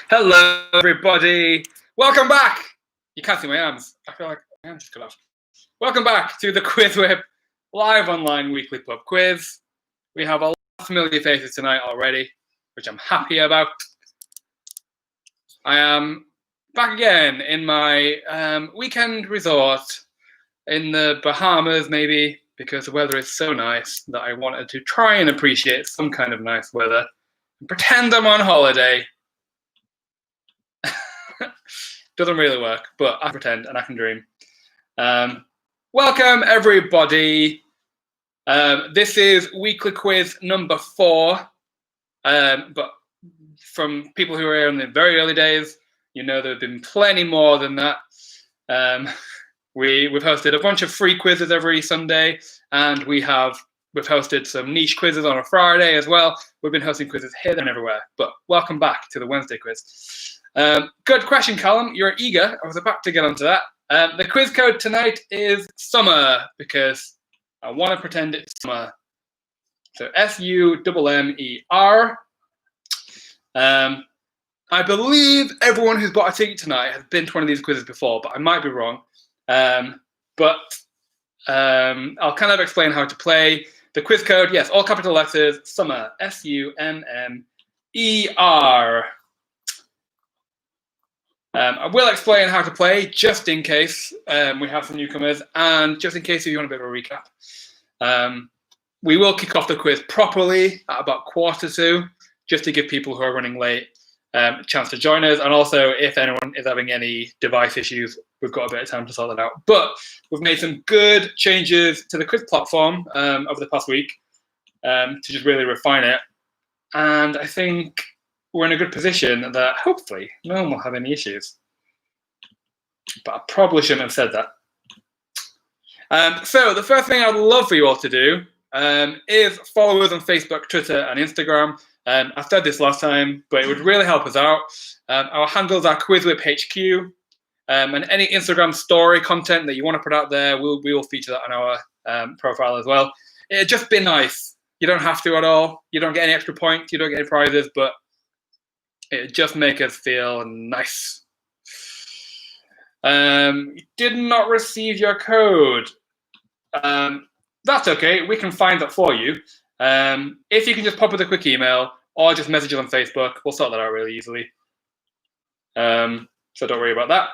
Hello, everybody. Welcome back. You can't see my arms. I feel like my arms just cut off. Welcome back to the QuizWhip live online weekly pub quiz. We have a lot of familiar faces tonight already, which I'm happy about. I am back again in my weekend resort in the Bahamas, maybe, because the weather is so nice that I wanted to try and appreciate some kind of nice weather and pretend I'm on holiday. Doesn't really work, but I pretend and I can dream. Welcome, everybody. This is weekly quiz number 4. But from people who are here in the very early days, you know there have been plenty more than that. We've hosted a bunch of free quizzes every Sunday, and we've hosted some niche quizzes on a Friday as well. We've been hosting quizzes here and everywhere, but welcome back to the Wednesday quiz. Good question, Callum. You're eager. I was about to get onto that. The quiz code tonight is summer, because I want to pretend it's summer. So SUMMER. I believe everyone who's bought a ticket tonight has been to one of these quizzes before, but I might be wrong. But I'll kind of explain how to play. The quiz code, yes, all capital letters, summer, SUMMER. I will explain how to play just in case we have some newcomers, and just in case if you want a bit of a recap. We will kick off the quiz properly at about 1:45, just to give people who are running late a chance to join us. And also, if anyone is having any device issues, we've got a bit of time to sort that out. But we've made some good changes to the quiz platform over the past week to just really refine it. And I think we're in a good position that hopefully no one will have any issues. But I probably shouldn't have said that. So the first thing I'd love for you all to do is follow us on Facebook, Twitter, and Instagram. I said this last time, but it would really help us out. Our handles are QuizWhip HQ, and any Instagram story content that you want to put out there, we will feature that on our profile as well. It'd just be nice. You don't have to at all. You don't get any extra points. You don't get any prizes, but it'd just make us feel nice. You did not receive your code. That's okay. We can find that for you. If you can just pop us a quick email or just message us on Facebook, we'll sort that out really easily. So don't worry about that.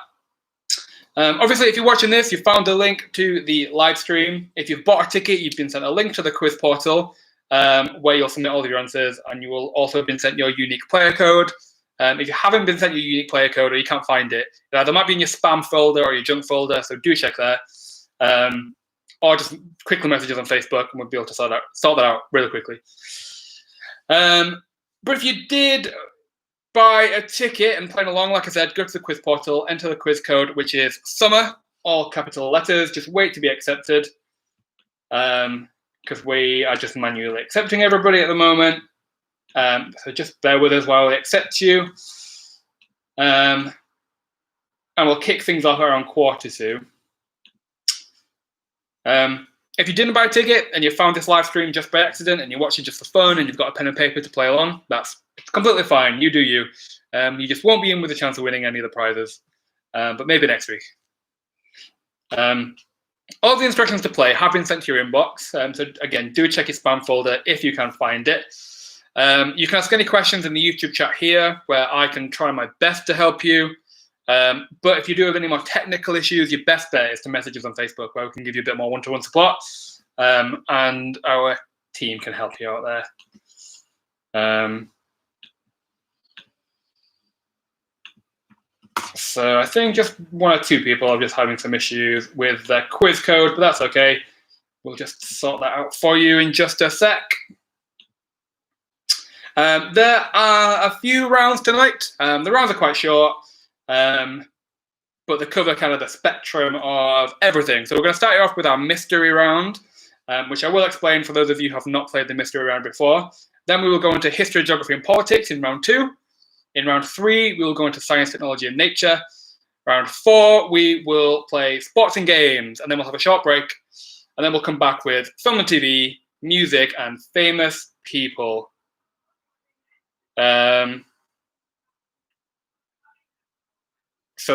Obviously, if you're watching this, you found the link to the live stream. If you've bought a ticket, you've been sent a link to the quiz portal where you'll submit all of your answers, and you will also have been sent your unique player code. If you haven't been sent your unique player code or you can't find it, there might be in your spam folder or your junk folder, so do check there. Or just quickly message us on Facebook and we'll be able to sort that out really quickly. But if you did buy a ticket and playing along, like I said, go to the quiz portal, enter the quiz code, which is summer, all capital letters. Just wait to be accepted, because we are just manually accepting everybody at the moment. So just bear with us while we accept you. And we'll kick things off around 1:45. If you didn't buy a ticket and you found this live stream just by accident and you're watching just for fun and you've got a pen and paper to play along, that's completely fine. You do you. You just won't be in with a chance of winning any of the prizes, but maybe next week. All the instructions to play have been sent to your inbox. So again, do check your spam folder if you can find it. You can ask any questions in the YouTube chat here, where I can try my best to help you. But if you do have any more technical issues, your best bet is to message us on Facebook, where we can give you a bit more one-to-one support, and our team can help you out there. So I think just 1 or 2 people are just having some issues with their quiz code, but that's okay. We'll just sort that out for you in just a sec. There are a few rounds tonight. The rounds are quite short. But they cover kind of the spectrum of everything. So we're going to start off with our mystery round, which I will explain for those of you who have not played the mystery round before. Then we will go into history, geography, and politics in round 2. In round 3, we will go into science, technology, and nature. Round 4, we will play sports and games, and then we'll have a short break. And then we'll come back with film and TV, music, and famous people. So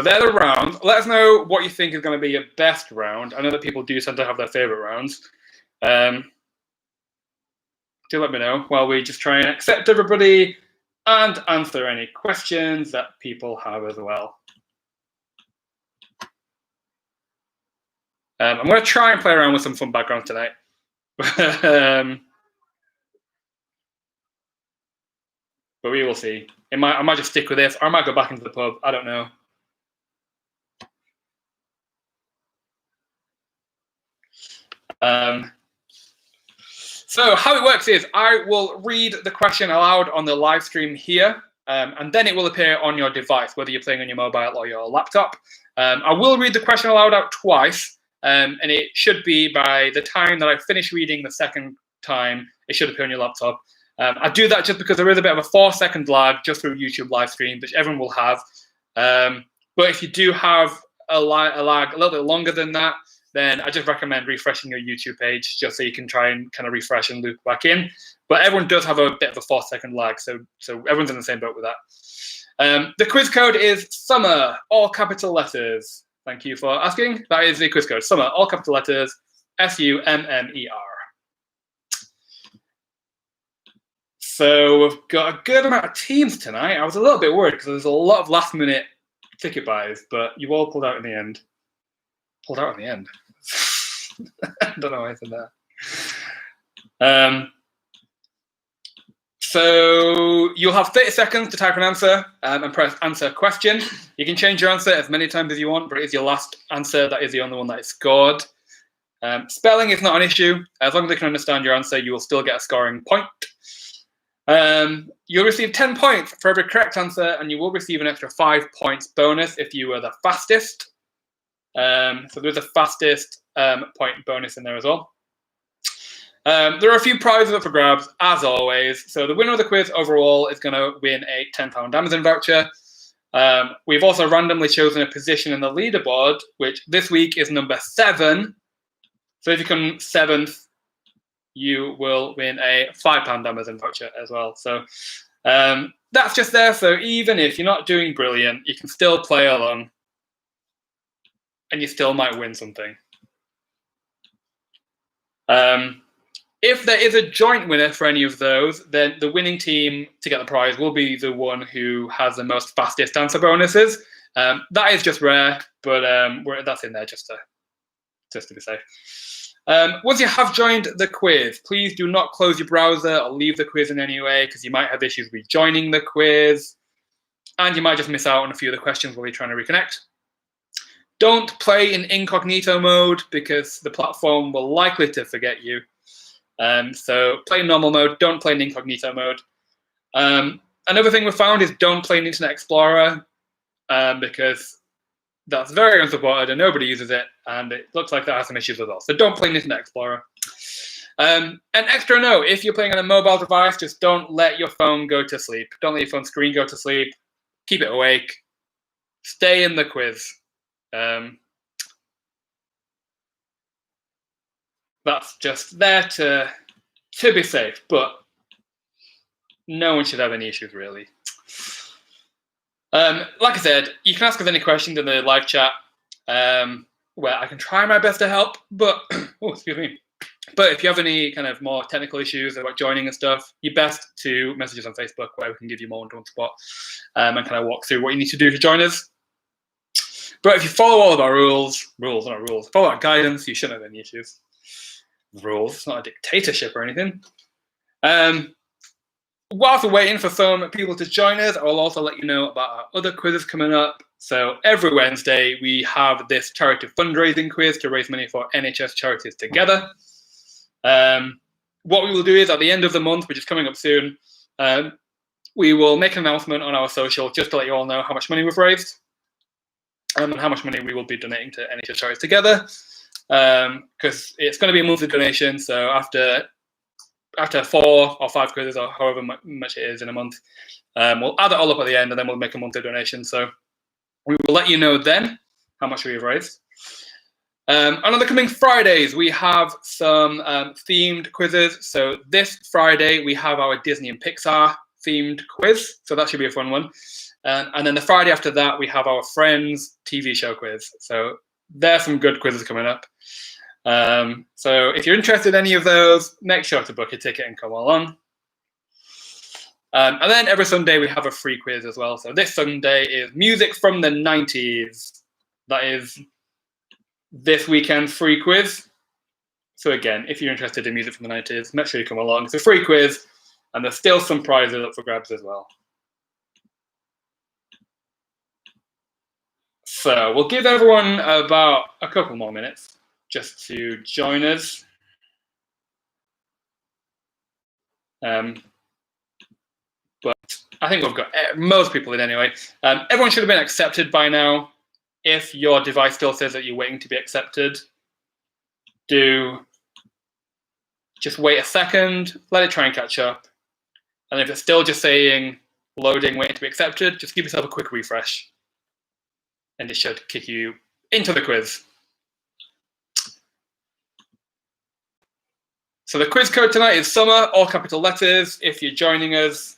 they're the rounds. Let us know what you think is going to be your best round. I know that people do tend to have their favorite rounds. Do let me know while we just try and accept everybody and answer any questions that people have as well. I'm going to try and play around with some fun backgrounds tonight. But we will see. I might just stick with this, or I might go back into the pub. I don't know. So how it works is I will read the question aloud on the live stream here, and then it will appear on your device, whether you're playing on your mobile or your laptop. I will read the question aloud out twice, and it should be by the time that I finish reading the second time, it should appear on your laptop. I do that just because there is a bit of a 4-second lag just through YouTube live stream, which everyone will have. But if you do have a lag a little bit longer than that, then I just recommend refreshing your YouTube page just so you can try and kind of refresh and loop back in. But everyone does have a bit of a 4-second lag, so everyone's in the same boat with that. The quiz code is SUMMER, all capital letters. Thank you for asking. That is the quiz code, SUMMER, all capital letters, SUMMER. So we've got a good amount of teams tonight. I was a little bit worried because there's a lot of last-minute ticket buys, but you all pulled out in the end. Pulled out in the end. I don't know why I said that. So you'll have 30 seconds to type an answer and press answer question. You can change your answer as many times as you want, but it is your last answer. That is the only one that is scored. Spelling is not an issue. As long as they can understand your answer, you will still get a scoring point. You'll receive 10 points for every correct answer, and you will receive an extra 5 points bonus if you were the fastest. So there's a fastest point bonus in there as well. There are a few prizes up for grabs, as always. So the winner of the quiz overall is going to win a £10 Amazon voucher. We've also randomly chosen a position in the leaderboard, which this week is number 7. So if you come 7th, you will win a £5 Amazon voucher as well. So that's just there. So even if you're not doing brilliant, you can still play along. And you still might win something. If there is a joint winner for any of those, then the winning team to get the prize will be the one who has the most fastest answer bonuses. That is just rare, but that's in there just to be safe. Once you have joined the quiz, please do not close your browser or leave the quiz in any way, because you might have issues rejoining the quiz, and you might just miss out on a few of the questions while you're trying to reconnect. Don't play in incognito mode because the platform will likely to forget you. So play in normal mode, don't play in incognito mode. Another thing we found is don't play in Internet Explorer because that's very unsupported and nobody uses it, and it looks like that has some issues as well. So don't play in Internet Explorer. An extra note, if you're playing on a mobile device, just don't let your phone go to sleep. Don't let your phone screen go to sleep. Keep it awake. Stay in the quiz. That's just there to be safe, but no one should have any issues really. Like I said, you can ask us any questions in the live chat, where I can try my best to help, but oh, excuse me. But if you have any kind of more technical issues about joining and stuff, you're best to message us on Facebook, where we can give you more one-to-one support and kind of walk through what you need to do to join us. But if you follow all of our rules, follow our guidance, you shouldn't have any issues. Rules, it's not a dictatorship or anything. Whilst we're waiting for some people to join us, I'll also let you know about our other quizzes coming up. So every Wednesday, we have this charity fundraising quiz to raise money for NHS Charities Together. What we will do is at the end of the month, which is coming up soon, we will make an announcement on our social just to let you all know how much money we've raised and how much money we will be donating to NHS Charities Together. Because it's going to be a monthly donation, so after 4 or 5 quizzes or however much it is in a month, we'll add it all up at the end, and then we'll make a monthly donation. So we will let you know then how much we've raised. And on the coming Fridays, we have some themed quizzes. So this Friday, we have our Disney and Pixar themed quiz, so that should be a fun one. And then the Friday after that, we have our Friends TV show quiz. So there's some good quizzes coming up. So if you're interested in any of those, make sure to book a ticket and come along. And then every Sunday we have a free quiz as well. So this Sunday is music from the 90s. That is this weekend's free quiz. So again, if you're interested in music from the 90s, make sure you come along. It's a free quiz, and there's still some prizes up for grabs as well. So we'll give everyone about a couple more minutes just to join us. But I think we've got most people in anyway. Everyone should have been accepted by now. If your device still says that you're waiting to be accepted, do just wait a second, let it try and catch up. And if it's still just saying loading, waiting to be accepted, just give yourself a quick refresh. And it should kick you into the quiz. So the quiz code tonight is summer, all capital letters. If you're joining us,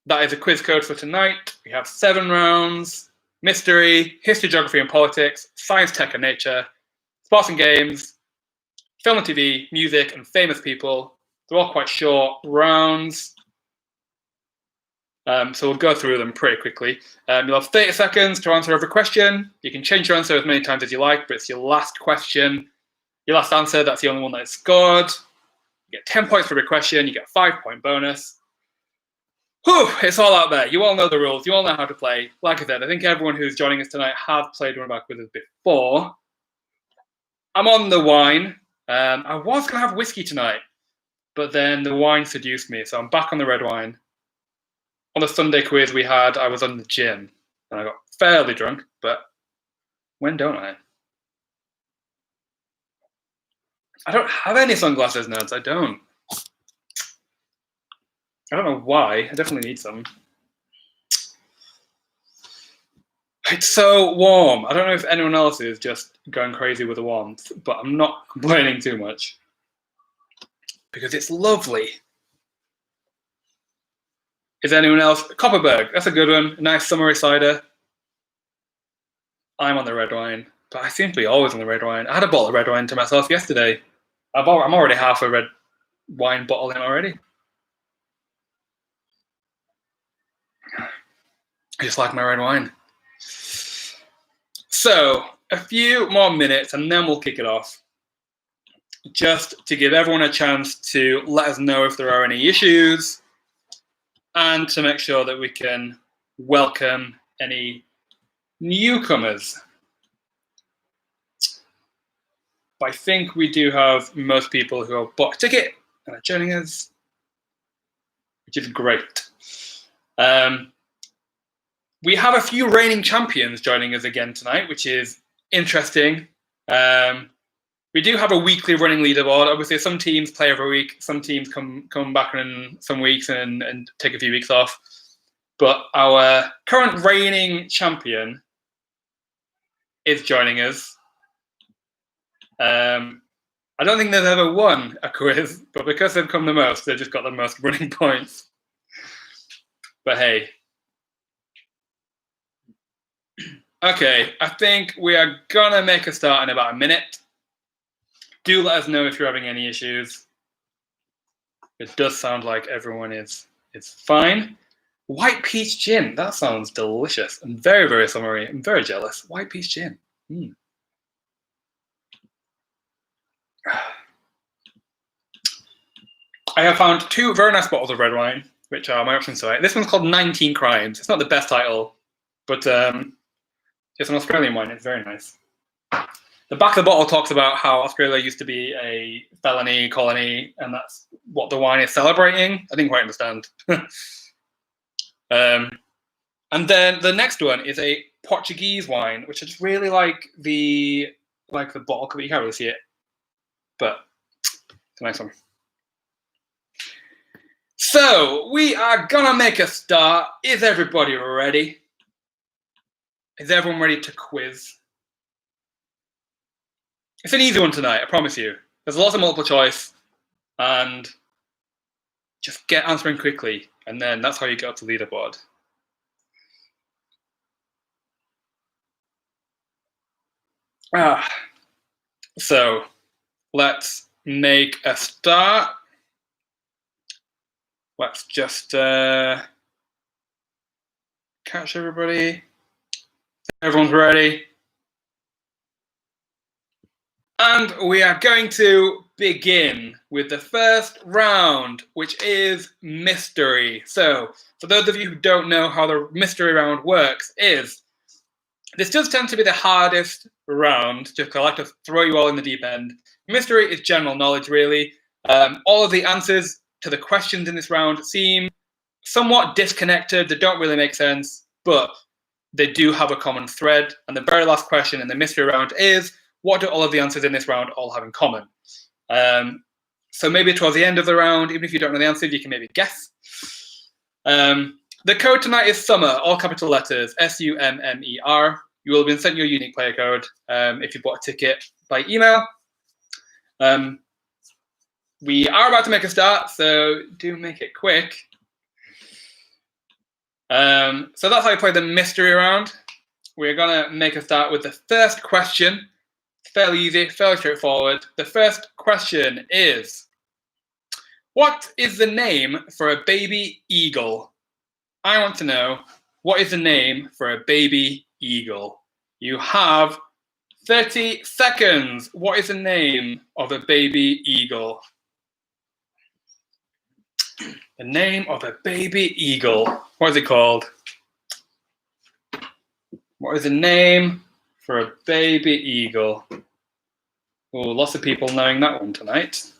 that is a quiz code for tonight. We have 7 rounds: mystery, history, geography and politics, science, tech and nature, sports and games, film and TV, music and famous people. They're all quite short rounds. So we'll go through them pretty quickly. You'll have 30 seconds to answer every question. You can change your answer as many times as you like, but it's your last question. Your last answer, that's the only one that is scored. You get 10 points for every question. You get a 5-point bonus. Whew, it's all out there. You all know the rules. You all know how to play. Like I said, I think everyone who's joining us tonight have played one of our quizzes before. I'm on the wine. I was going to have whiskey tonight, but then the wine seduced me, so I'm back on the red wine. On the Sunday quiz we had, I was on the gym, and I got fairly drunk, but when don't I? I don't have any sunglasses, nerds. I don't. I don't know why. I definitely need some. It's so warm. I don't know if anyone else is just going crazy with the warmth, but I'm not complaining too much because it's lovely. Is anyone else? Copperberg, that's a good one. A nice summery cider. I'm on the red wine, but I seem to be always on the red wine. I had a bottle of red wine to myself yesterday. I'm already half a red wine bottle in already. I just like my red wine. So a few more minutes and then we'll kick it off. Just to give everyone a chance to let us know if there are any issues and to make sure that we can welcome any newcomers. But I think we do have most people who have bought a ticket and are joining us, which is great. We have a few reigning champions joining us again tonight, which is interesting. We do have a weekly running leaderboard. Obviously, some teams play every week. Some teams come back in some weeks and take a few weeks off. But our current reigning champion is joining us. I don't think they've ever won a quiz, but because they've come the most, they've just got the most running points. But hey. Okay, I think we are gonna make a start in about a minute. Do let us know if you're having any issues. It does sound like everyone is fine. White peach gin, that sounds delicious and very, very summery. I'm very jealous. White peach gin. I have found 2 very nice bottles of red wine, which are my options tonight. This one's called 19 Crimes. It's not the best title, but it's an Australian wine. It's very nice. The back of the bottle talks about how Australia used to be a felony colony, and that's what the wine is celebrating. I didn't quite understand. And then the next one is a Portuguese wine, which I just really like the bottle cover. You can't really see it, but it's a nice one. So we are gonna make a start. Is everybody ready? Is everyone ready to quiz? It's an easy one tonight, I promise you. There's lots of multiple choice, and Just get answering quickly, and then that's how you get up to the leaderboard. So let's make a start. Let's just catch everybody. Everyone's ready. And we are going to begin with the first round, which is mystery. So for those of you who don't know how the mystery round works, this does tend to be the hardest round, just because I like to throw you all in the deep end. Mystery is general knowledge, really. All of the answers to the questions in this round seem somewhat disconnected. They don't really make sense, but they do have a common thread. And the very last question in the mystery round is, what do all of the answers in this round all have in common? So maybe towards the end of the round, even if you don't know the answer, you can maybe guess. The code tonight is SUMMER, all capital letters, SUMMER. You will have been sent your unique player code if you bought a ticket by email. We are about to make a start, so do make it quick. So that's how you play the mystery round. We're going to make a start with the first question. It's fairly easy, fairly straightforward. The first question is, what is the name for a baby eagle? I want to know, what is the name for a baby eagle? You have 30 seconds. What is the name of a baby eagle? The name of a baby eagle. What is it called? What is the name for a baby eagle? Oh, lots of people knowing that one tonight.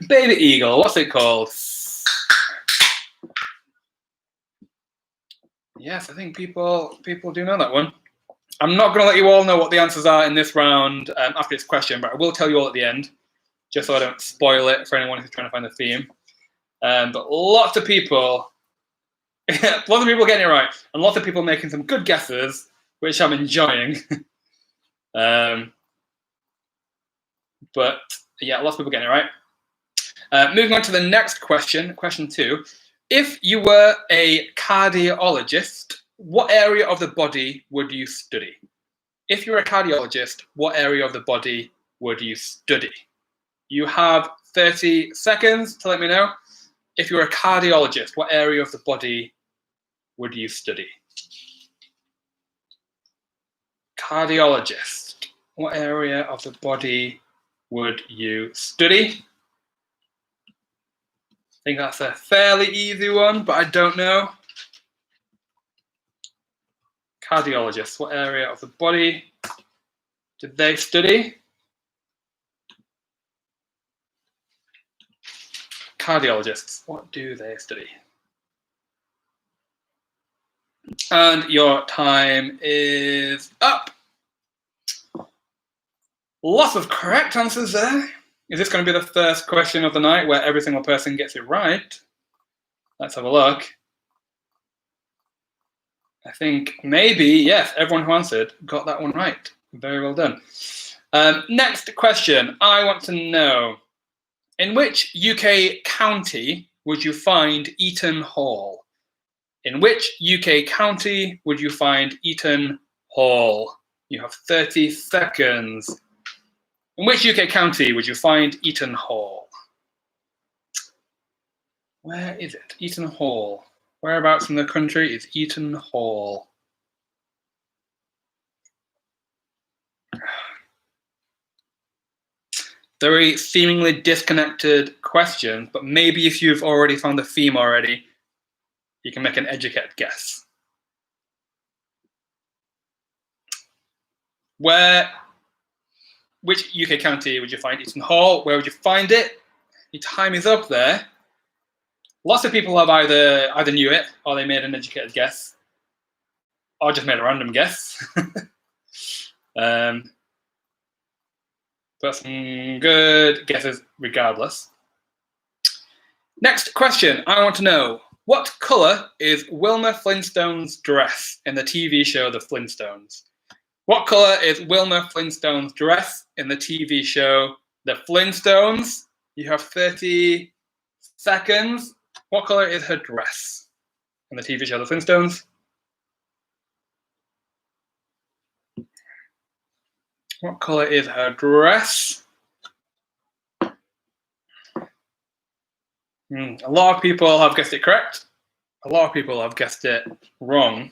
Baby eagle, what's it called? Yes, I think people do know that one. I'm not going to let you all know what the answers are in this round after this question, but I will tell you all at the end, just so I don't spoil it for anyone who's trying to find the theme. But lots of people getting it right, and lots of people making some good guesses, which I'm enjoying. But yeah, lots of people getting it right. Moving on to the next question, question 2. If you were a cardiologist, what area of the body would you study? If you were a cardiologist, what area of the body would you study? You have 30 seconds to let me know. If you were a cardiologist, what area of the body would you study? Cardiologist, what area of the body would you study? I think that's a fairly easy one, but I don't know. Cardiologists, what area of the body did they study? Cardiologists, what do they study? And your time is up. Lots of correct answers there. Is this going to be the first question of the night where every single person gets it right? Let's have a look. I think maybe, yes, everyone who answered got that one right. Very well done. Next question. I want to know, in which UK county would you find Eaton Hall? In which UK county would you find Eaton Hall? You have 30 seconds. In which UK county would you find Eaton Hall? Where is it? Eaton Hall. Whereabouts in the country is Eaton Hall? Very seemingly disconnected questions, but maybe if you've already found the theme already, you can make an educated guess. Which UK county would you find Eaton Hall? Where would you find it? Your time is up there. Lots of people have either knew it, or they made an educated guess, or just made a random guess. But some good guesses regardless. Next question, I want to know, what colour is Wilma Flintstone's dress in the TV show The Flintstones? What colour is Wilma Flintstone's dress in the TV show The Flintstones? You have 30 seconds. What color is her dress in the TV show The Flintstones? What color is her dress? A lot of people have guessed it correct. A lot of people have guessed it wrong.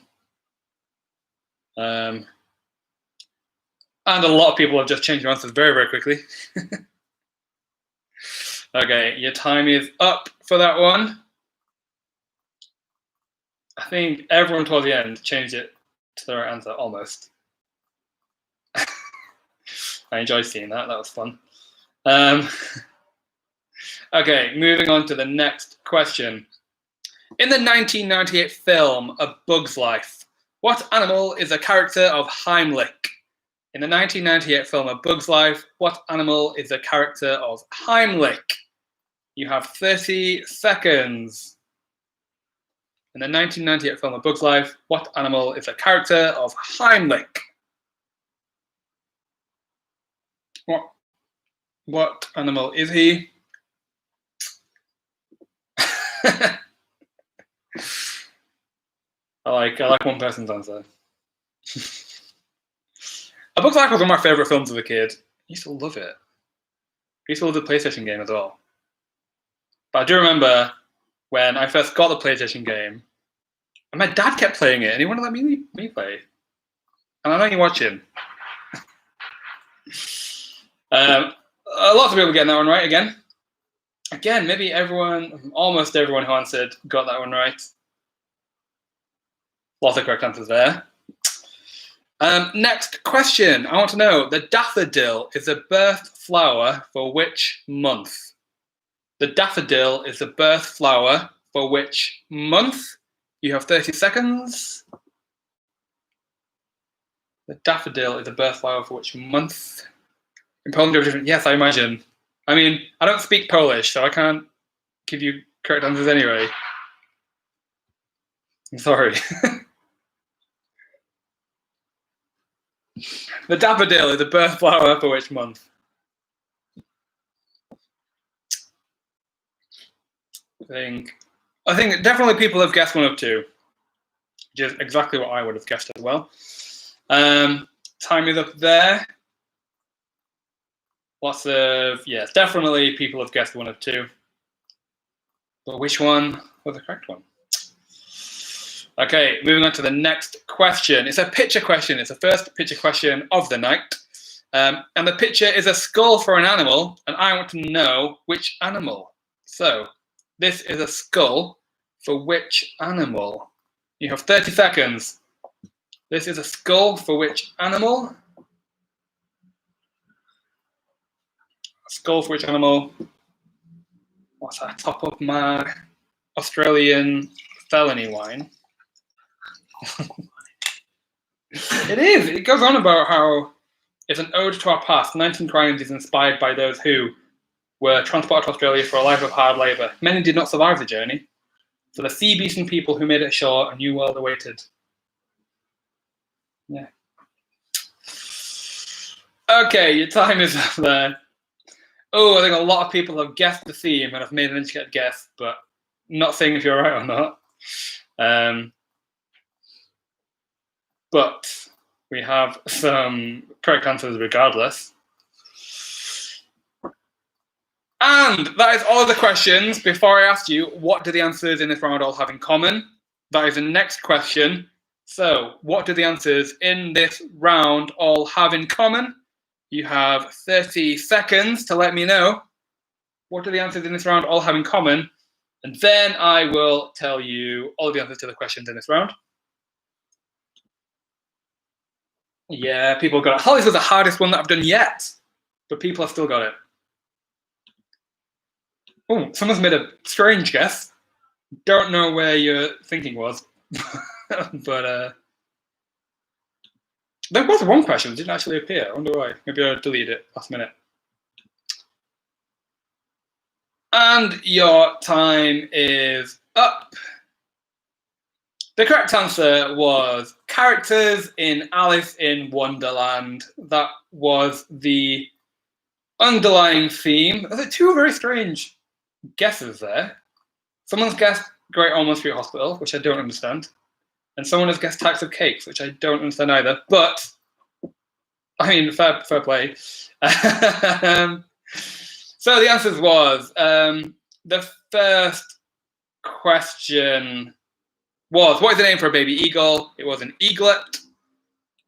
And a lot of people have just changed their answers very, very quickly. Okay, your time is up for that one. I think everyone towards the end changed it to the right answer, almost. I enjoyed seeing that. That was fun. Okay, moving on to the next question. In the 1998 film A Bug's Life, what animal is a character of Heimlich? In the 1998 film A Bug's Life, what animal is a character of Heimlich? You have 30 seconds. In the 1998 film A Bug's Life, what animal is a character of Heimlich? What animal is he? I like one person's answer. A Bug's Life was one of my favourite films as a kid. I used to love it. I used to love the PlayStation game as well. But I do remember when I first got the PlayStation game, and my dad kept playing it, and he wouldn't let me play. And I know you're watching. Lots of people getting that one right again. Again, maybe almost everyone who answered got that one right. Lots of correct answers there. Next question. I want to know, the daffodil is the birth flower for which month? The daffodil is the birth flower for which month? You have 30 seconds. The daffodil is the birth flower for which month? In Poland, yes, I imagine. I mean, I don't speak Polish, so I can't give you correct answers anyway. I'm sorry. The daffodil is the birth flower for which month? I think definitely people have guessed one of two, which is exactly what I would have guessed as well. Time is up there. Yes, definitely people have guessed one of two. But which one was the correct one? Okay, moving on to the next question. It's a picture question. It's the first picture question of the night. And the picture is a skull for an animal, and I want to know which animal. So, this is a skull for which animal? You have 30 seconds. This is a skull for which animal? A skull for which animal? What's that? Top of my Australian felony wine. It is. It goes on about how it's an ode to our past. 19 Crimes is inspired by those who were transported to Australia for a life of hard labour. Many did not survive the journey. For the sea beasts and people who made it ashore, a new world awaited. Yeah. Okay, your time is up there. Oh, I think a lot of people have guessed the theme and have made an educated guess, but not saying if you're right or not. But we have some correct answers regardless. And that is all of the questions. Before I asked you, what do the answers in this round all have in common? That is the next question. So, what do the answers in this round all have in common? You have 30 seconds to let me know. What do the answers in this round all have in common? And then I will tell you all of the answers to the questions in this round. Yeah, people got it. This was the hardest one that I've done yet, but people have still got it. Oh, someone's made a strange guess. Don't know where your thinking was, but there was one question that didn't actually appear. I wonder why. Maybe I deleted it last minute. And your time is up. The correct answer was characters in Alice in Wonderland. That was the underlying theme. There's two very strange guesses there. Someone's guessed Great Ormond Street Hospital, which I don't understand. And someone has guessed types of cakes, which I don't understand either. But, I mean, fair play. So the answers was, the first question was, what is the name for a baby eagle? It was an eaglet.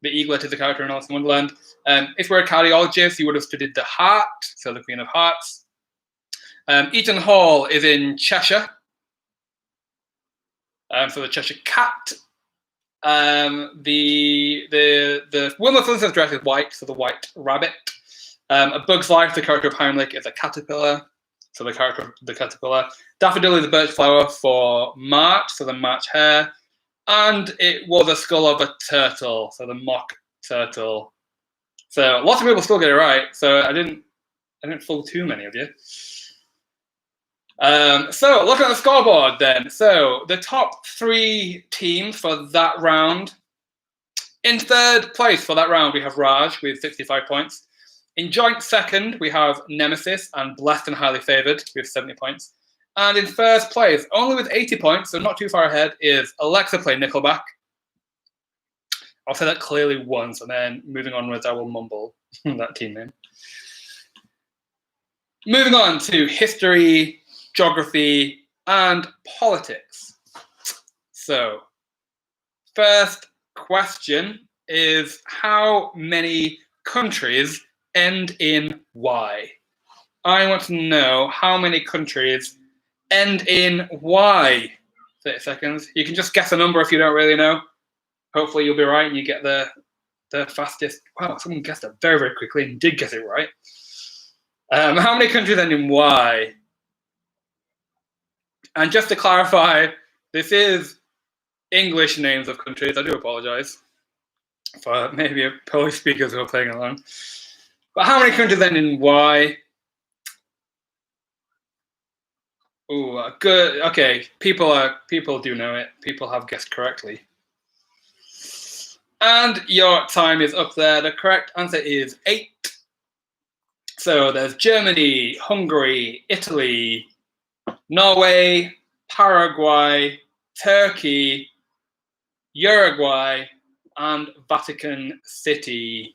The eaglet is a character in Alice in Wonderland. If we're a cardiologist, you would have studied the heart, so the Queen of Hearts. Eaton Hall is in Cheshire. So the Cheshire Cat. The Wilma Solicitor's dress is white, so the White Rabbit. A Bug's Life, the character of Heimlich, is a caterpillar, so the character of the caterpillar. Daffodil is a birch flower for March, so the March hare. And it was a skull of a turtle, so the mock turtle. So lots of people still get it right. So I didn't fool too many of you. So look at the scoreboard then. So the top 3 teams for that round. In third place for that round, we have Raj with 65 points. In joint second, we have Nemesis and Blessed and Highly Favoured with 70 points. And in first place, only with 80 points, so not too far ahead, is Alexa Play Nickelback. I'll say that clearly once, and then moving onwards, I will mumble that team name. Moving on to history, geography, and politics. So, first question is, how many countries end in Y? I want to know how many countries end in Y. 30 seconds. You can just guess a number if you don't really know. Hopefully you'll be right and you get the fastest. Wow, someone guessed it very, very quickly and did get it right. How many countries end in Y? And just to clarify, this is English names of countries. I do apologize for maybe Polish speakers who are playing along. But how many countries end in Y? Oh, good. Okay, people do know it. People have guessed correctly. And your time is up there. The correct answer is 8. So there's Germany, Hungary, Italy, Norway, Paraguay, Turkey, Uruguay, and Vatican City.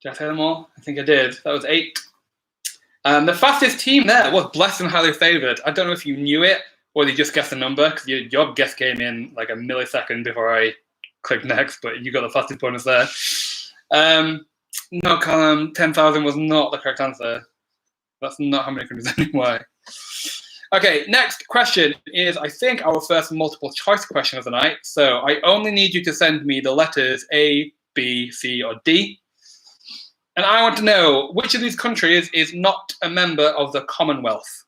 Did I say them all? I think I did. That was 8. The fastest team there was Blessed and Highly Favoured. I don't know if you knew it or you just guessed the number, because your guess came in like a millisecond before I clicked next, but you got the fastest bonus there. No, Callum, 10,000 was not the correct answer. That's not how many countries anyway. Okay, next question is, I think, our first multiple choice question of the night. So I only need you to send me the letters A, B, C, or D. And I want to know which of these countries is not a member of the Commonwealth.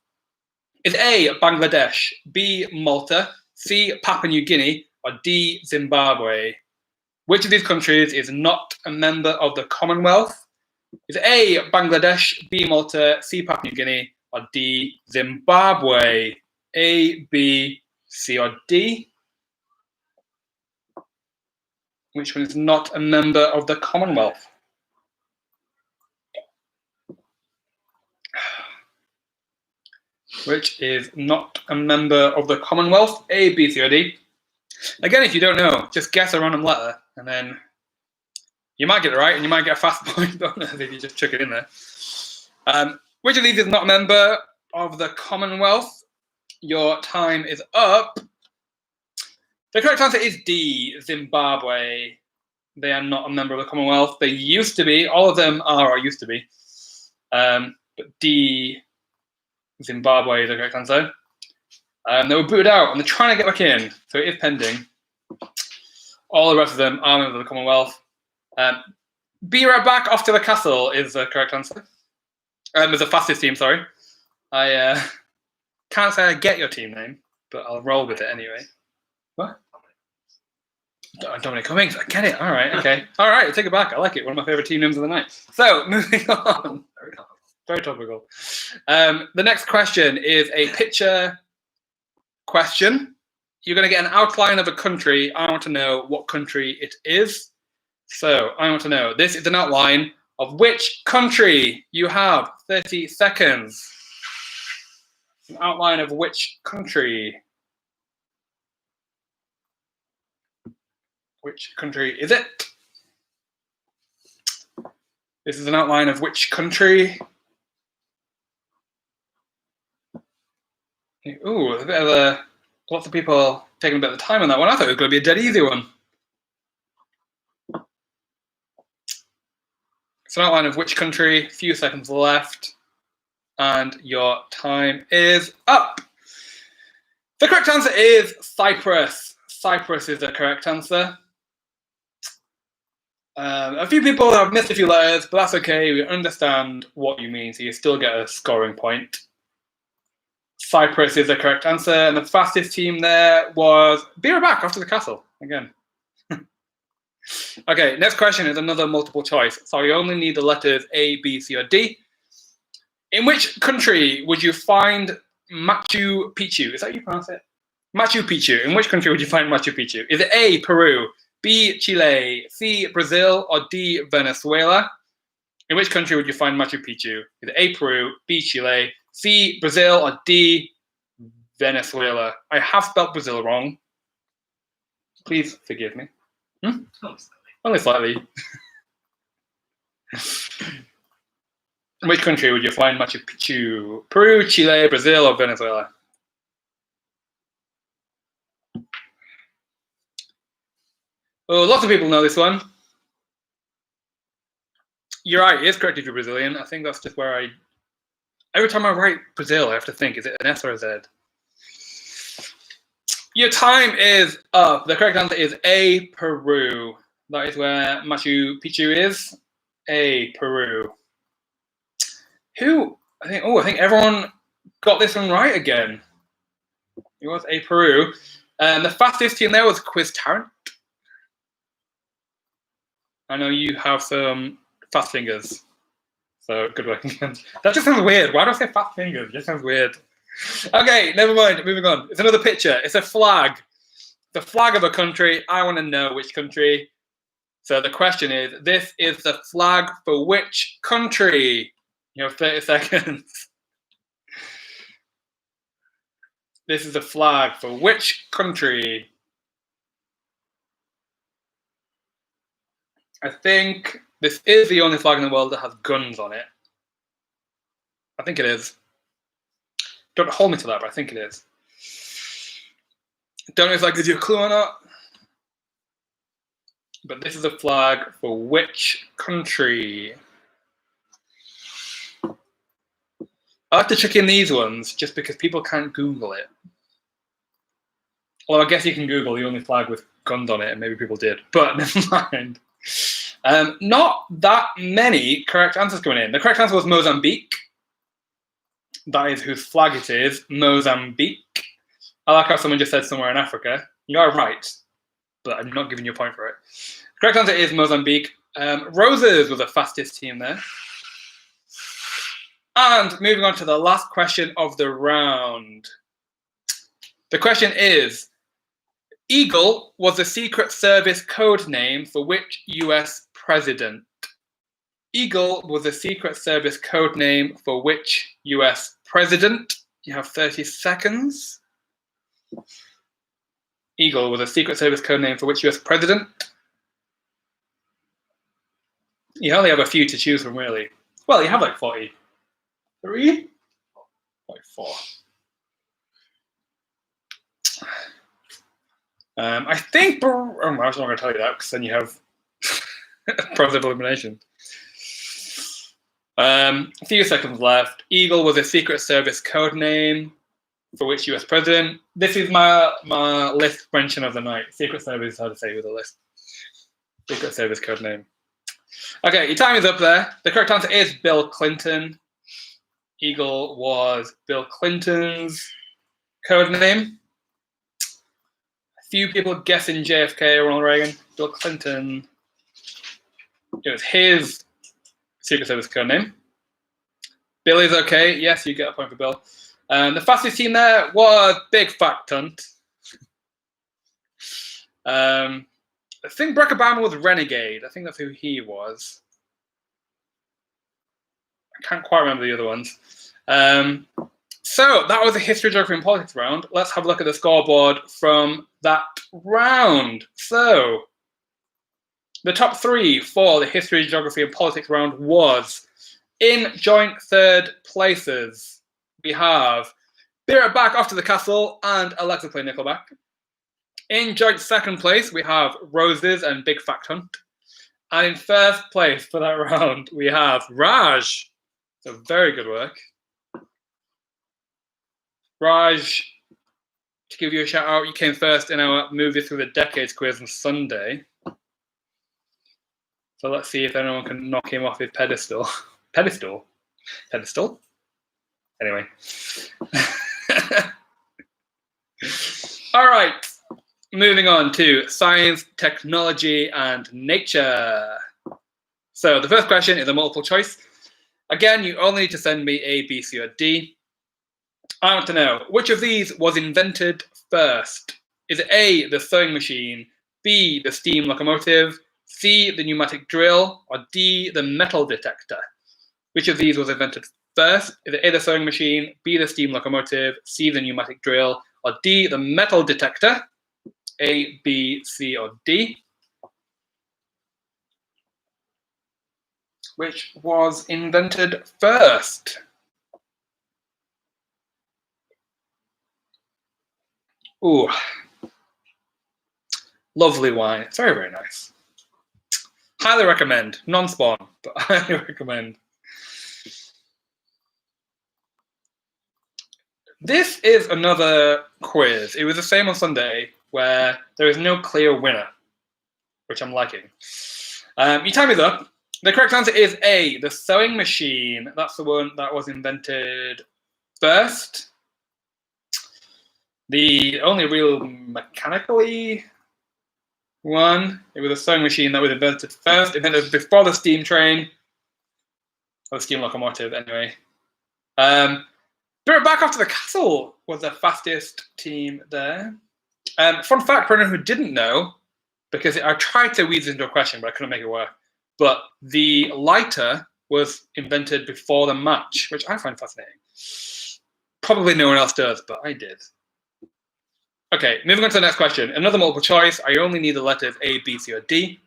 Is A, Bangladesh, B, Malta, C, Papua New Guinea, or D, Zimbabwe? Which of these countries is not a member of the Commonwealth? Is A, Bangladesh, B, Malta, C, Papua New Guinea, or D, Zimbabwe? A, B, C, or D? Which one is not a member of the Commonwealth? Which is not a member of the Commonwealth? A, B, C, or D? Again, if you don't know, just guess a random letter, and then you might get it right, and you might get a fast point bonus if you just chuck it in there. Which of these is not a member of the Commonwealth? Your time is up. The correct answer is D, Zimbabwe. They are not a member of the Commonwealth. They used to be. All of them are or used to be. But D, Zimbabwe is the correct answer. They were booted out and they're trying to get back in, so it is pending. All the rest of them are members of the Commonwealth. Be right back, off to the castle is the correct answer. As the fastest team, sorry. I can't say I get your team name, but I'll roll with it anyway. What? Dominic Cummings, I get it. All right, okay. All right, I'll take it back. I like it. One of my favourite team names of the night. So, moving on. Very topical. The next question is a picture question. You're going to get an outline of a country. I want to know what country it is. So I want to know, this is an outline of which country? You have 30 seconds. An outline of which country? Which country is it? This is an outline of which country? Ooh, a bit of a, lots of people taking a bit of time on that one. I thought it was going to be a dead easy one. It's an outline of which country, a few seconds left, and your time is up. The correct answer is Cyprus. Cyprus is the correct answer. A few people have missed a few letters, but that's okay. We understand what you mean, so you still get a scoring point. Cyprus is the correct answer, and the fastest team there was Be Right Back after the castle again. Okay, next question is another multiple choice. So you only need the letters A, B, C, or D. In which country would you find Machu Picchu? Is that how you pronounce it? Machu Picchu. In which country would you find Machu Picchu? Is it A, Peru, B, Chile, C, Brazil, or D, Venezuela? In which country would you find Machu Picchu? Is it A, Peru, B, Chile, C, Brazil, or D, Venezuela? I have spelled Brazil wrong. Please forgive me. Only slightly. In which country would you find Machu Picchu? Peru, Chile, Brazil, or Venezuela? Oh, lots of people know this one. You're right, it is correct if you're Brazilian. I think that's just where every time I write Brazil, I have to think, is it an S or a Z? Your time is up. The correct answer is A, Peru. That is where Machu Picchu is. A, Peru. I think everyone got this one right again. It was A, Peru. And the fastest team there was QuizTarrant. I know you have some fast fingers. So good work. That just sounds weird. Why do I say fast fingers? It just sounds weird. Okay, never mind. Moving on. It's another picture. It's a flag. The flag of a country. I want to know which country. So the question is, this is the flag for which country? You have 30 seconds. This is the flag for which country? I think this is the only flag in the world that has guns on it. I think it is. Don't hold me to that, but I think it is. Don't know if that gives you a clue or not. But this is a flag for which country? I like to check in these ones just because people can't Google it. Although I guess you can Google the only flag with guns on it, and maybe people did, but never mind. Not that many correct answers coming in. The correct answer was Mozambique. That is whose flag it is, Mozambique. I like how someone just said somewhere in Africa. You are right, but I'm not giving you a point for it. The correct answer is Mozambique. Roses was the fastest team there. And moving on to the last question of the round. The question is, Eagle was the Secret Service code name for which US president? Eagle was the Secret Service code name for which US president? You have 30 seconds. Eagle was a Secret Service code name for which US president? You only have a few to choose from, really. Well, you have like 43? 44. I think, I'm not going to tell you that because then you have process of elimination. A few seconds left. Eagle was a Secret Service code name for which US president? This is my list mention of the night. Secret Service is how to say with a list. Secret Service code name. Okay, your time is up there. The correct answer is Bill Clinton. Eagle was Bill Clinton's code name. A few people guessing JFK or Ronald Reagan. Bill Clinton. It was his Secret Service code name. Bill is okay. Yes, you get a point for Bill. The fastest team there was Big Fat Cunt. I think Barack Obama was Renegade. I think that's who he was. can't quite remember the other ones. So that was the history, geography, and politics round. Let's have a look at the scoreboard from that round. So the top three for the history, geography, and politics round was in joint third places. We have Beer It Back, Off to the Castle, and Alexa Play Nickelback. In joint second place, we have Roses and Big Fact Hunt. And in first place for that round, we have Raj. So very good work. Raj, to give you a shout out, you came first in our Movie Through the Decades quiz on Sunday. So let's see if anyone can knock him off his pedestal. Pedestal? Anyway. All right. Moving on to science, technology, and nature. So the first question is a multiple choice. Again, you only need to send me A, B, C, or D. I want to know, which of these was invented first? Is it A, the sewing machine, B, the steam locomotive, C, the pneumatic drill, or D, the metal detector? Which of these was invented first? Is it A, the sewing machine, B, the steam locomotive, C, the pneumatic drill, or D, the metal detector? A, B, C, or D? Which was invented first? Ooh, lovely wine. It's very, very nice. Highly recommend. Non-spawn, but highly recommend. This is another quiz. It was the same on Sunday, where there is no clear winner, which I'm liking. Your time is up. The correct answer is A, the sewing machine. That's the one that was invented first. The only real mechanically one, it was a sewing machine that was invented first, invented before the steam train, or the steam locomotive, anyway. Beer It Back, Off to the Castle was the fastest team there. Fun fact for anyone who didn't know, because I tried to weave this into a question, but I couldn't make it work. But the lighter was invented before the match, which I find fascinating. Probably no one else does, but I did. Okay, moving on to the next question. Another multiple choice. I only need the letters A, B, C, or D.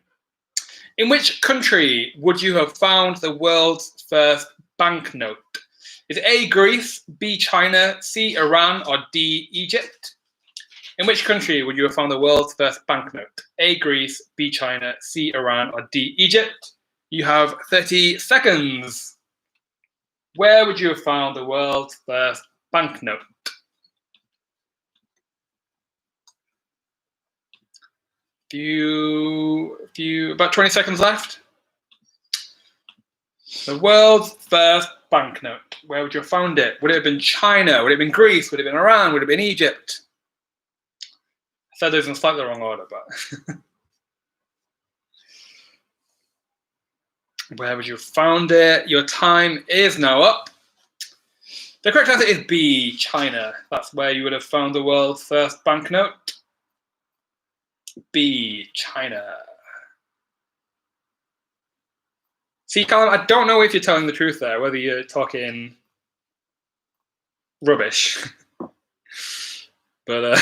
In which country would you have found the world's first banknote? Is it A, Greece, B, China, C, Iran, or D, Egypt? In which country would you have found the world's first banknote? A, Greece, B, China, C, Iran, or D, Egypt? You have 30 seconds. Where would you have found the world's first banknote? About 20 seconds left. The world's first banknote. Where would you have found it? Would it have been China? Would it have been Greece? Would it have been Iran? Would it have been Egypt? I said those in slightly the wrong order, but where would you have found it? Your time is now up. The correct answer is B, China. That's where you would have found the world's first banknote. B, China. See, Callum, I don't know if you're telling the truth there, whether you're talking rubbish. But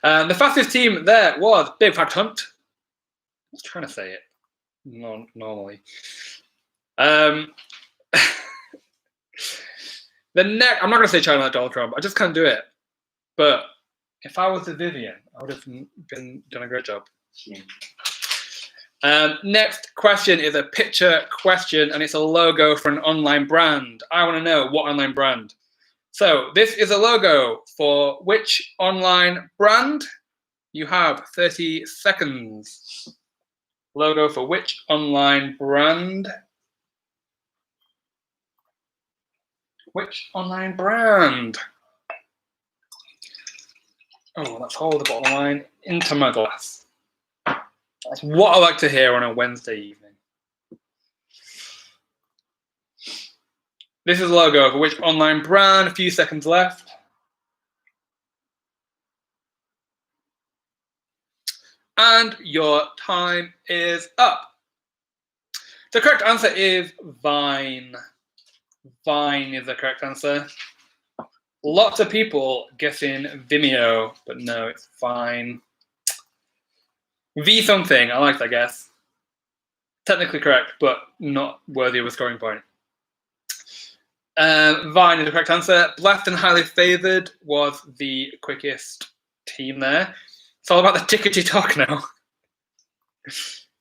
the fastest team there was Big Fact Hunt. I was trying to say it normally. I'm not going to say China like Donald Trump. I just can't do it. But if I was the Vivian, I would have done a great job. Next question is a picture question, and it's a logo for an online brand. I want to know what online brand. So this is a logo for which online brand? You have 30 seconds. Logo for which online brand? Which online brand? Oh, let's hold the bottom line into my glass. That's what I like to hear on a Wednesday evening. This is a logo for which online brand? A few seconds left. And your time is up. The correct answer is Vine. Vine is the correct answer. Lots of people guessing Vimeo, but no, it's Vine. V something, I like that guess. Technically correct, but not worthy of a scoring point. Vine is the correct answer. Blessed and highly favoured was the quickest team there. It's all about the tickety talk now.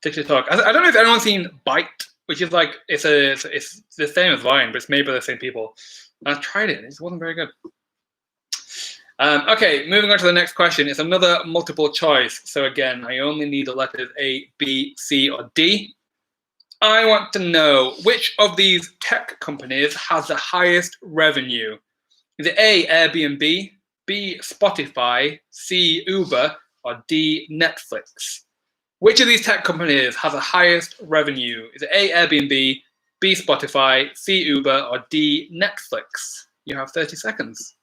Tickety talk. I don't know if anyone's seen Bite, which is like it's the same as Vine, but it's made by the same people. I tried it; it just wasn't very good. Okay, moving on to the next question. It's another multiple choice. So again, I only need the letters A, B, C, or D. I want to know which of these tech companies has the highest revenue. Is it A, Airbnb, B, Spotify, C, Uber, or D, Netflix? Which of these tech companies has the highest revenue? Is it A, Airbnb, B, Spotify, C, Uber, or D, Netflix? You have 30 seconds.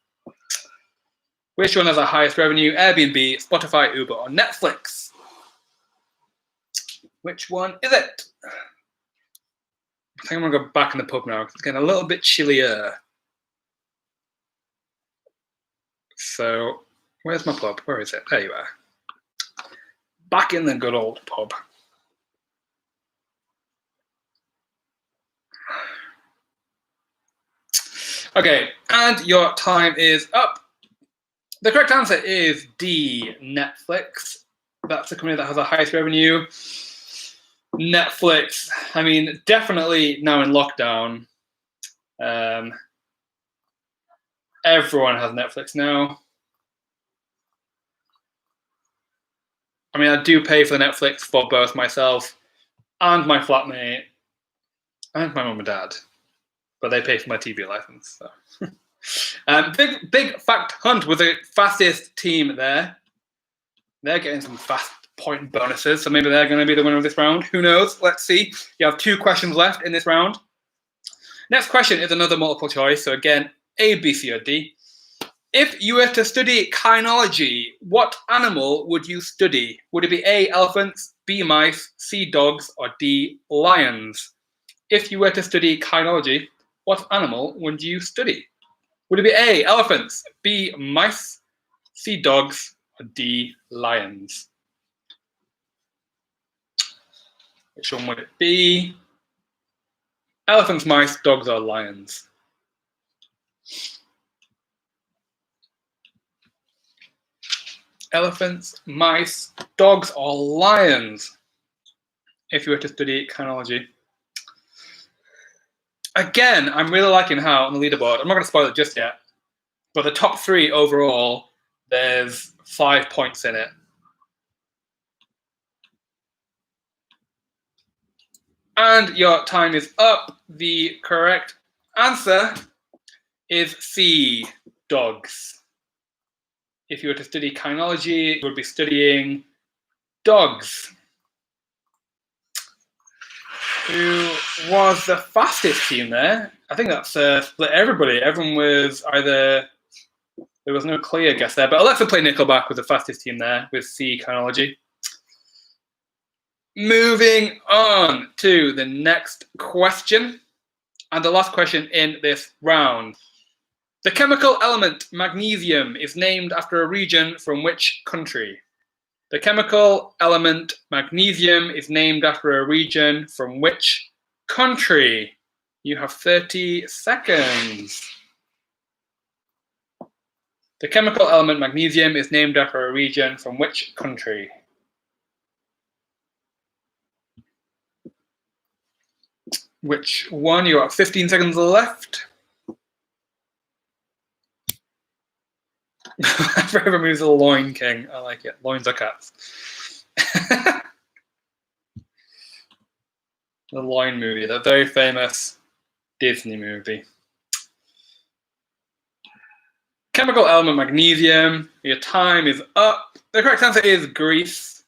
Which one has the highest revenue? Airbnb, Spotify, Uber, or Netflix? Which one is it? I think I'm gonna go back in the pub now. It's getting a little bit chillier. So, where's my pub? Where is it? There you are. Back in the good old pub. Okay, and your time is up. The correct answer is D, Netflix. That's the company that has the highest revenue. Netflix, I mean, definitely now in lockdown. Everyone has Netflix now. I mean, I do pay for the Netflix for both myself and my flatmate and my mum and dad, but they pay for my TV license. So. Big fact hunt with the fastest team there. They're getting some fast point bonuses, so maybe they're going to be the winner of this round. Who knows? Let's see. You have 2 questions left in this round. Next question is another multiple choice. So again, A, B, C, or D. If you were to study kynology, what animal would you study? Would it be A, elephants, B, mice, C, dogs, or D, lions? If you were to study kynology, what animal would you study? Would it be A, elephants, B, mice, C, dogs, or D, lions? Which one would it be? Elephants, mice, dogs, or lions? Elephants, mice, dogs, or lions? If you were to study kynology. Again, I'm really liking how on the leaderboard, I'm not going to spoil it just yet, but the top 3 overall, there's 5 points in it. And your time is up. The correct answer is C, dogs. If you were to study kynology, you would be studying dogs. Who was the fastest team there? I think that's split everybody. Everyone was either, there was no clear guess there, but Alexa played Nickelback with the fastest team there with C, kynology. Moving on to the next question, and the last question in this round. The chemical element magnesium is named after a region from which country? The chemical element magnesium is named after a region from which country? You have 30 seconds. The chemical element magnesium is named after a region from which country? Which one? You got 15 seconds left. Forever moves a loin king. I like it. Loins are cats. The Loin movie, the very famous Disney movie. Chemical element magnesium. Your time is up. The correct answer is Greece,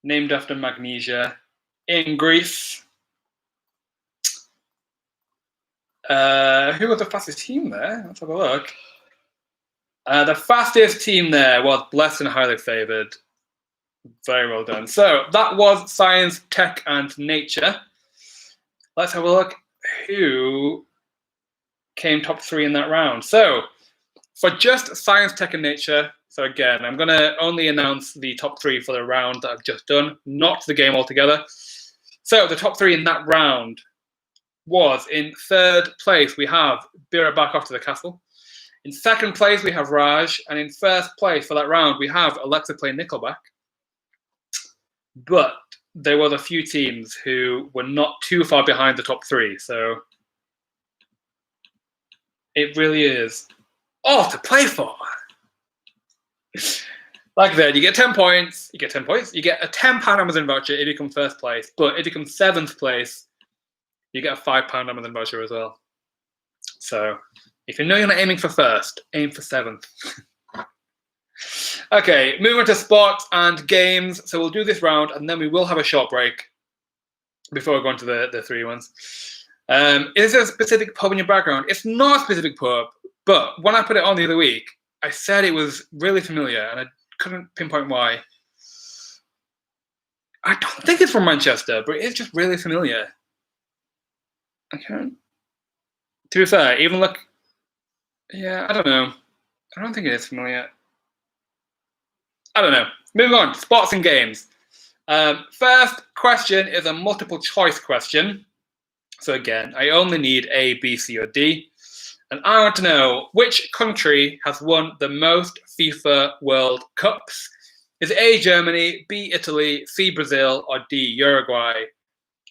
named after magnesia in Greece. Who was the fastest team there? Let's have a look. The fastest team there was Blessed and Highly Favoured. Very well done. So that was Science, Tech, and Nature. let's have a look who came top 3 in that round. So for just science, tech, and nature, so again, I'm going to only announce the top 3 for the round that I've just done, not the game altogether. So the top 3 in that round was, in 3rd place, we have Be Right Back Off to the Castle. In 2nd place, we have Raj. And in 1st place for that round, we have Alexa Play Nickelback. But there was a few teams who were not too far behind the top 3. So it really is all to play for. Like I said, you get 10 points. You get 10 points. You get a £10 Amazon voucher if you come 1st place. But if you come 7th place, you get a £5 Amazon voucher as well. So if you know you're not aiming for 1st, aim for 7th. Okay, moving on to sports and games. So we'll do this round, and then we will have a short break before we go on to the 3 ones. Is there a specific pub in your background? It's not a specific pub, but when I put it on the other week, I said it was really familiar, and I couldn't pinpoint why. I don't think it's from Manchester, but it's just really familiar. Okay. To be fair, even look, yeah, I don't know. I don't think it is familiar. I don't know. Moving on, sports and games. First question is a multiple choice question. So again, I only need A, B, C, or D. And I want to know which country has won the most FIFA World Cups. Is it A, Germany, B, Italy, C, Brazil, or D, Uruguay?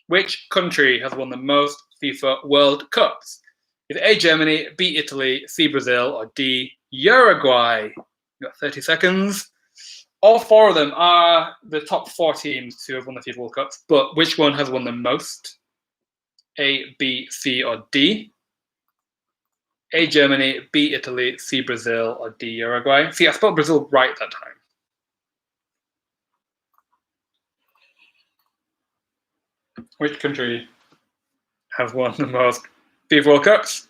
Which country has won the most FIFA World Cups? Is it A, Germany, B, Italy, C, Brazil, or D, Uruguay? You've got 30 seconds. All 4 of them are the top 4 teams to have won the FIFA World Cups, but which one has won the most? A, B, C, or D? A, Germany, B, Italy, C, Brazil, or D, Uruguay? See, I spelled Brazil right that time. Which country has won the most FIFA World Cups?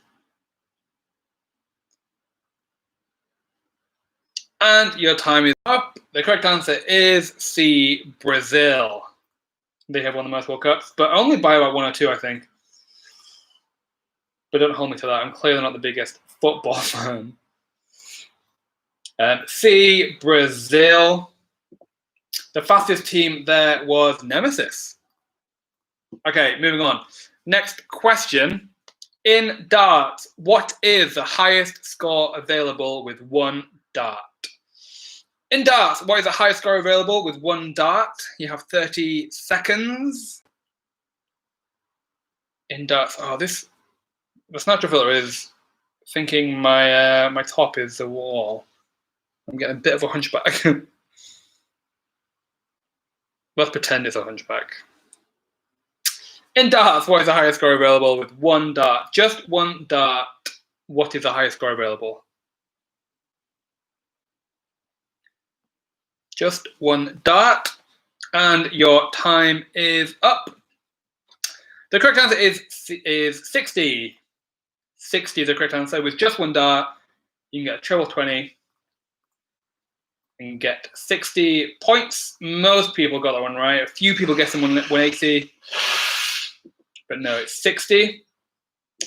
And your time is up. The correct answer is C, Brazil. They have won the most World Cups, but only by about 1 or 2, I think. But don't hold me to that. I'm clearly not the biggest football fan. C, Brazil. The fastest team there was Nemesis. Okay, moving on. Next question. In darts, what is the highest score available with 1 dart? In darts, what is the highest score available with 1 dart? You have 30 seconds. In darts, the Snapchat filter is thinking my top is the wall. I'm getting a bit of a hunchback. Let's pretend it's a hunchback. In darts, what is the highest score available with 1 dart? Just 1 dart. What is the highest score available? Just 1 dart. And your time is up. The correct answer is 60. 60 is the correct answer. With just 1 dart, you can get a treble 20. You can get 60 points. Most people got that one right. A few people guessed 180. But no, it's 60.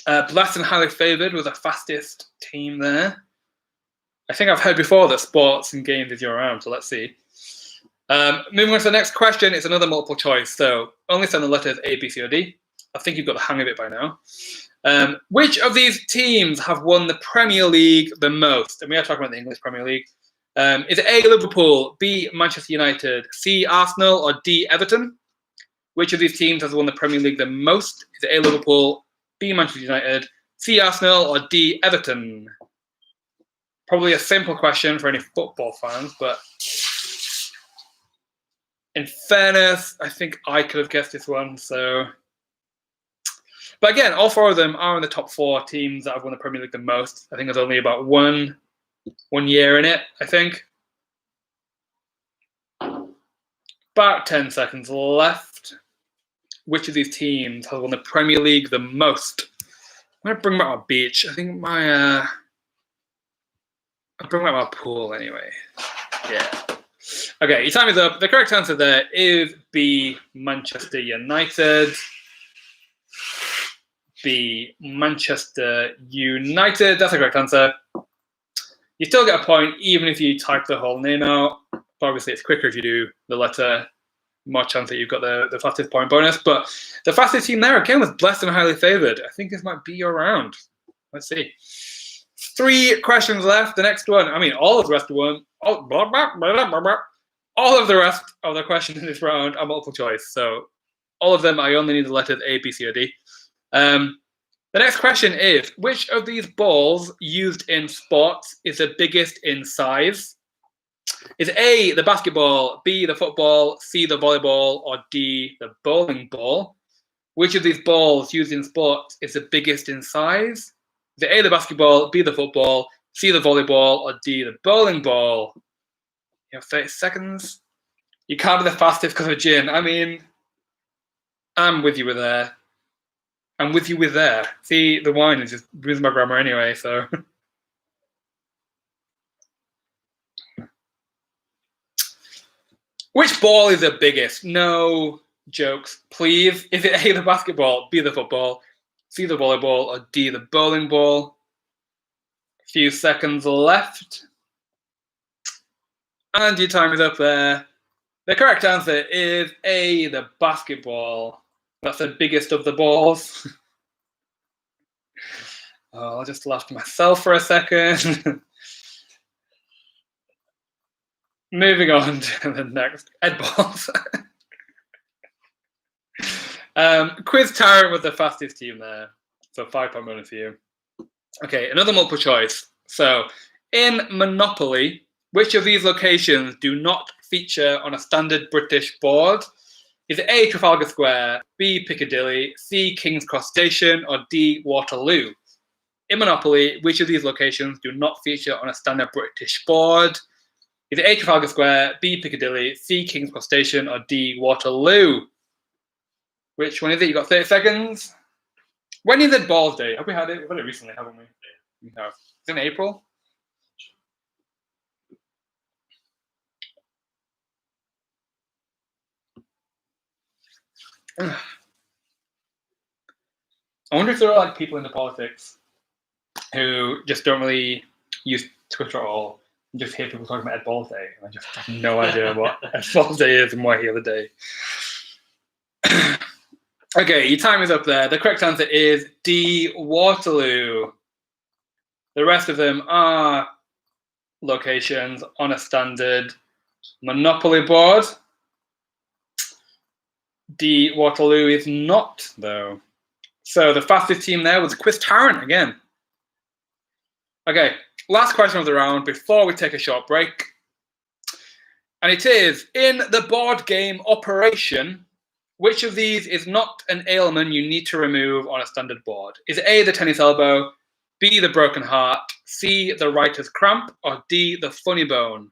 Blessed and Highly Favoured was the fastest team there. I think I've heard before that sports and games is your round, so let's see. Moving on to the next question, it's another multiple choice. So only send the letters A, B, C, or D. I think you've got the hang of it by now. Which of these teams have won the Premier League the most? And we are talking about the English Premier League. Is it A, Liverpool, B, Manchester United, C, Arsenal, or D, Everton? Which of these teams has won the Premier League the most? Is it A, Liverpool, B, Manchester United, C, Arsenal, or D, Everton? Probably a simple question for any football fans, but in fairness, I think I could have guessed this one. But again, all 4 of them are in the top 4 teams that have won the Premier League the most. I think there's only about one year in it, I think. About 10 seconds left. Which of these teams has won the Premier League the most? I'm going to bring back my beach. I think I'll bring back my pool anyway. Yeah. Okay, your time is up. The correct answer there is B, Manchester United. B, Manchester United. That's a correct answer. You still get a point even if you type the whole name out. Obviously, it's quicker if you do the letter. More chance that you've got the fastest point bonus. But the fastest team there, again, was blessed and highly favoured. I think this might be your round. Let's see. 3 questions left. The next one, I mean, all of the rest of one, all of the rest of the questions in this round are multiple choice. So all of them, I only need the letters A, B, C, or D. The next question is, which of these balls used in sports is the biggest in size? Is A, the basketball, B, the football, C, the volleyball, or D, the bowling ball? Which of these balls used in sports is the biggest in size? Is it A, the basketball, B, the football, C, the volleyball, or D, the bowling ball? You have 30 seconds. You can't be the fastest because of gin. I mean, I'm with you with there. I'm with you with there. See, the wine is just ruins my grammar anyway, so. Which ball is the biggest? No jokes, please. Is it A, the basketball, B, the football, C, the volleyball, or D, the bowling ball? A few seconds left. And your time is up there. The correct answer is A, the basketball. That's the biggest of the balls. Oh, I just laughed myself for a second. Moving on to the next Ed balls. Quiz Tyrant was the fastest team there. So 5-point bonus for you. Okay, another multiple choice. So in Monopoly, which of these locations do not feature on a standard British board? Is it A, Trafalgar Square, B, Piccadilly, C, King's Cross Station, or D, Waterloo? In Monopoly, which of these locations do not feature on a standard British board? Is it A, Trafalgar Square, B, Piccadilly, C, King's Cross Station, or D, Waterloo? Which one is it? You got 30 seconds. When is it Balls Day? Have we had it? We've had it recently, haven't we? We have. It's in April. I wonder if there are like people into politics who just don't really use Twitter at all and just hear people talking about Ed Balls Day, and I just have no idea what Ed Balls Day is and why he the day. Okay, your time is up there. The correct answer is D, Waterloo. The rest of them are locations on a standard Monopoly board. D, Waterloo is not, though. So the fastest team there was Quiz Tyrant again. Okay, last question of the round before we take a short break. And it is, in the board game Operation, which of these is not an ailment you need to remove on a standard board? Is it A, the tennis elbow, B, the broken heart, C, the writer's cramp, or D, the funny bone?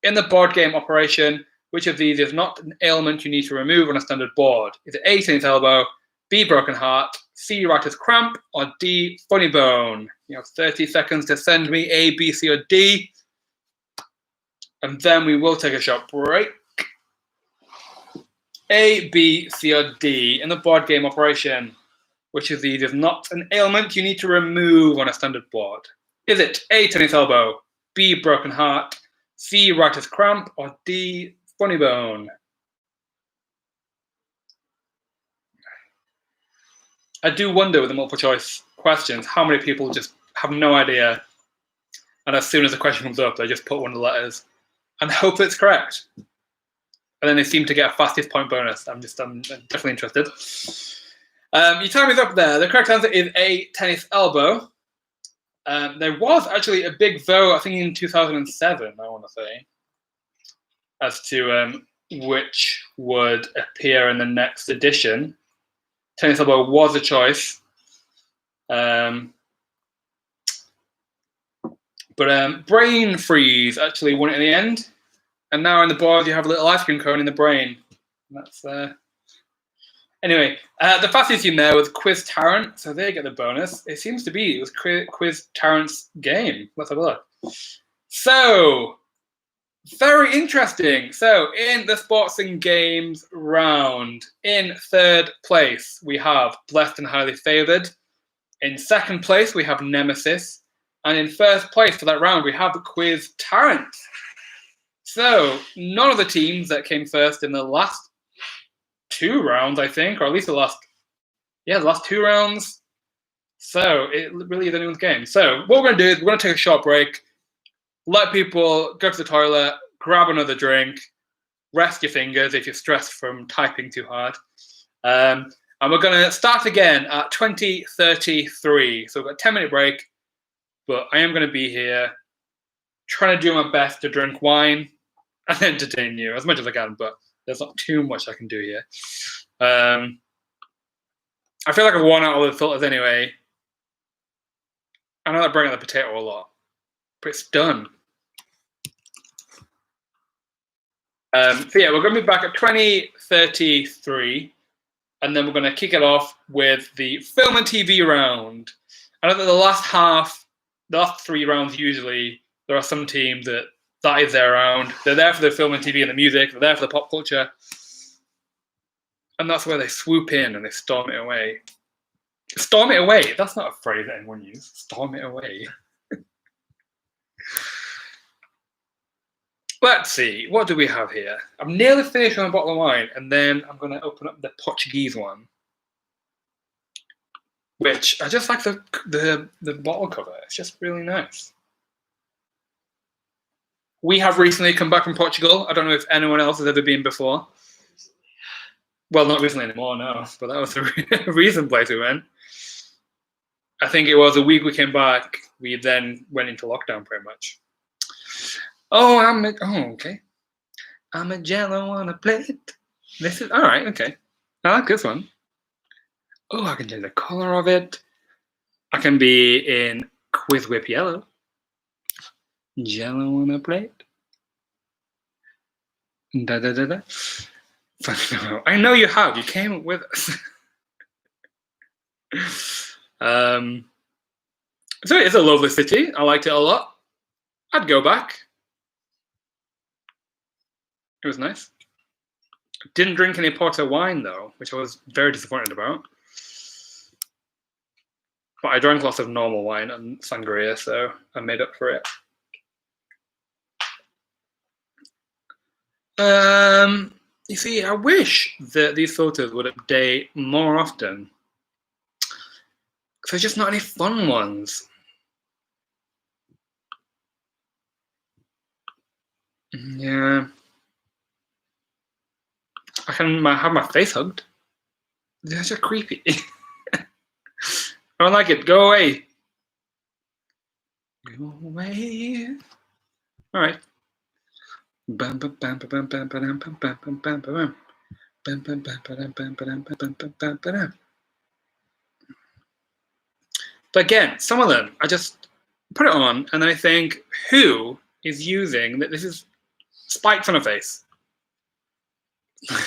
In the board game Operation, which of these is not an ailment you need to remove on a standard board? Is it A, tennis elbow, B, broken heart, C, writer's cramp, or D, funny bone? You have 30 seconds to send me A, B, C, or D. And then we will take a short break. A, B, C, or D in the board game Operation. Which of these is not an ailment you need to remove on a standard board? Is it A, tennis elbow, B, broken heart, C, writer's cramp, or D, funny bone? I do wonder with the multiple choice questions how many people just have no idea, and as soon as the question comes up, they just put one of the letters and hope it's correct. And then they seem to get a fastest point bonus. I'm definitely interested. Your time is up there. The correct answer is A, tennis elbow. There was actually a big vote, I think in 2007, I want to say, as to which would appear in the next edition. Tennis elbow was a choice. But brain freeze actually won it in the end. And now in the board, you have a little ice cream cone in the brain. That's anyway. The fastest team there was Quiz Tyrant, so they get the bonus. It seems to be it was Quiz Tyrant's game. Let's have a look. So Very interesting. So, in the sports and games round, in third place, we have Blessed and Highly Favoured. In second place, we have Nemesis. And in first place for that round, we have the Quiz Tarrant. So, none of the teams that came first in the last 2 rounds, I think, or at least the last 2 rounds. So, it really is anyone's game. So, what we're going to do is we're going to take a short break, let people go to the toilet, grab another drink, rest your fingers if you're stressed from typing too hard. And we're going to start again at 20:33. So we've got a 10-minute break, but I am going to be here trying to do my best to drink wine and entertain you as much as I can, but there's not too much I can do here. I feel like I've worn out all the filters anyway. I know I bring out the potato a lot, but it's done. So yeah, we're going to be back at 20:33, and then we're going to kick it off with the film and TV round. I know that the last 3 rounds usually, there are some teams that is their round. They're there for the film and TV and the music. They're there for the pop culture. And that's where they swoop in and they storm it away. Storm it away. That's not a phrase that anyone uses. Storm it away. Let's see. What do we have here? I'm nearly finished on a bottle of wine, and then I'm going to open up the Portuguese one, which I just like the bottle cover. It's just really nice. We have recently come back from Portugal. I don't know if anyone else has ever been before. Well, not recently anymore, no. But that was a recent place we went. I think it was a week we came back. We then went into lockdown pretty much. Oh, okay. I'm a jello on a plate. This is all right. Okay, I like this one. Oh, I can change the color of it. I can be in QuizWhip yellow. Jello on a plate. Da da da da. I know you have. You came with us. So it's a lovely city. I liked it a lot. I'd go back. It was nice. Didn't drink any Porto wine though, which I was very disappointed about. But I drank lots of normal wine and sangria, so I made up for it. You see, I wish that these photos would update more often. Because there's just not any fun ones. Yeah. I can have my face hugged. They're just creepy. I don't like it. Go away. Go away. All right. But again, some of them, I just put it on and then I think, who is using that? This is spikes on a face.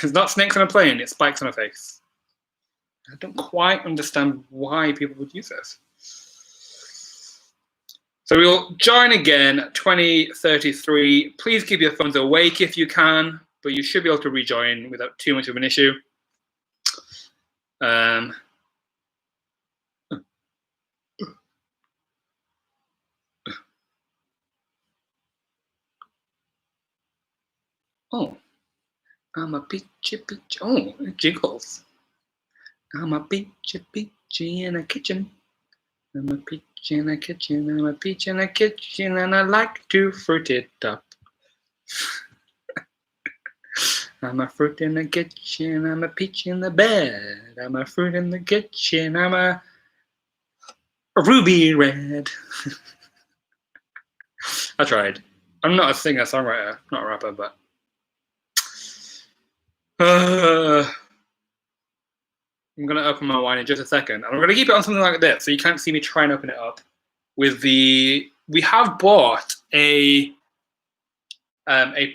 It's not snakes on a plane, it's spikes on a face. I don't quite understand why people would use this. So we'll join again, 20:33. Please keep your phones awake if you can, but you should be able to rejoin without too much of an issue. Oh, I'm a peachy peach. Oh, it jiggles. I'm a peachy peachy in a kitchen. I'm a peach in a kitchen. I'm a peach in a kitchen, and I like to fruit it up. I'm a fruit in the kitchen. I'm a peach in the bed. I'm a fruit in the kitchen. I'm a ruby red. I tried. I'm not a singer, songwriter, not a rapper, but. I'm going to open my wine in just a second. And I'm going to keep it on something like this, so you can't see me try and open it up. We have bought a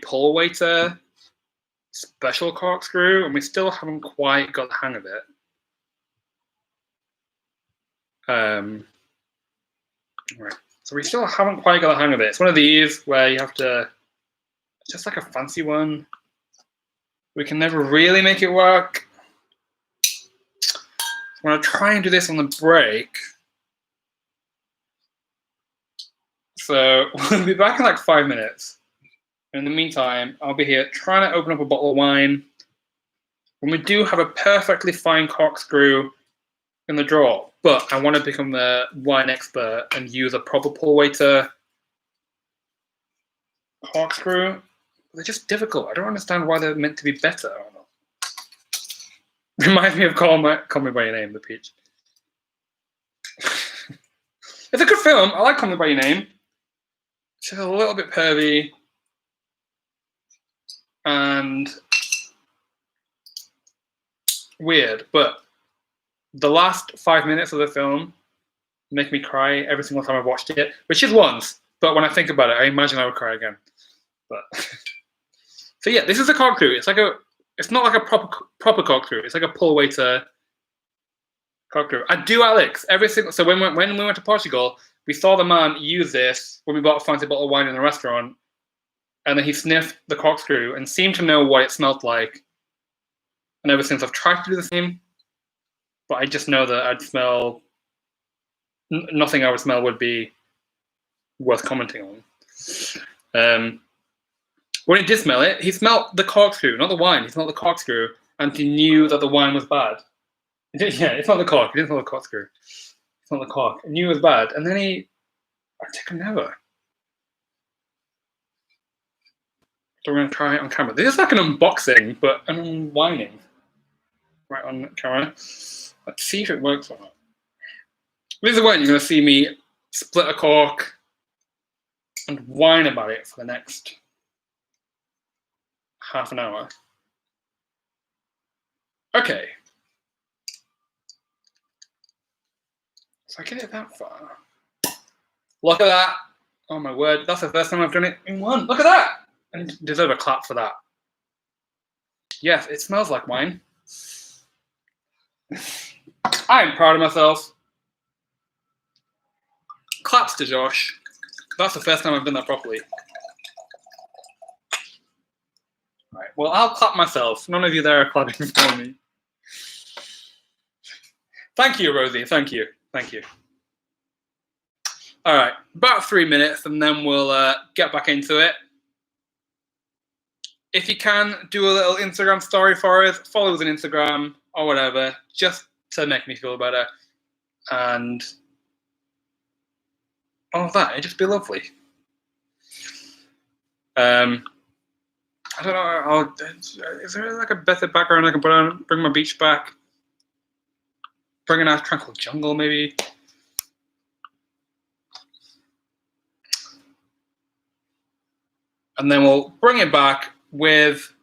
pull waiter special corkscrew, and we still haven't quite got the hang of it. Right. So we still haven't quite got the hang of it. It's one of these where you have to just like a fancy one. We can never really make it work. I'm going to try and do this on the break. So we'll be back in like 5 minutes. In the meantime, I'll be here trying to open up a bottle of wine. And we do have a perfectly fine corkscrew in the drawer, but I want to become the wine expert and use a proper pull waiter corkscrew. They're just difficult. I don't understand why they're meant to be better. I don't know. Reminds me of Call Me By Your Name, the peach. It's a good film. I like Call Me By Your Name. It's just a little bit pervy. And weird, but the last 5 minutes of the film make me cry every single time I've watched it, which is once, but when I think about it, I imagine I would cry again. But so yeah, this is a corkscrew. It's not like a proper corkscrew. It's like a pull waiter corkscrew. I do, Alex, so when we went to Portugal, we saw the man use this when we bought a fancy bottle of wine in a restaurant, and then he sniffed the corkscrew and seemed to know what it smelled like. And ever since I've tried to do the same, but I just know that I'd smell nothing I would smell would be worth commenting on. When he did smell it, he smelled the corkscrew, not the wine. He smelled the corkscrew, and he knew that the wine was bad. Yeah, it's not the cork. He didn't smell the corkscrew. It's not the cork. He knew it was bad, and then I took a never. So we're going to try it on camera. This is like an unboxing, but an unwinding. Right on camera. Let's see if it works or not. This is when you're going to see me split a cork and whine about it for the next half an hour. Okay. So I get it that far. Look at that. Oh my word. That's the first time I've done it in one. Look at that. I deserve a clap for that. Yes, it smells like wine. I'm proud of myself. Claps to Josh. That's the first time I've done that properly. Right. Well, I'll clap myself. None of you there are clapping for me. Thank you, Rosie. Thank you. Thank you. All right. About 3 minutes, and then we'll get back into it. If you can, do a little Instagram story for us. Follow us on Instagram or whatever, just to make me feel better. And all of that. It'd just be lovely. I don't know. Is there like a better background I can put on? Bring my beach back. Bring a nice tranquil jungle, maybe. And then we'll bring it back with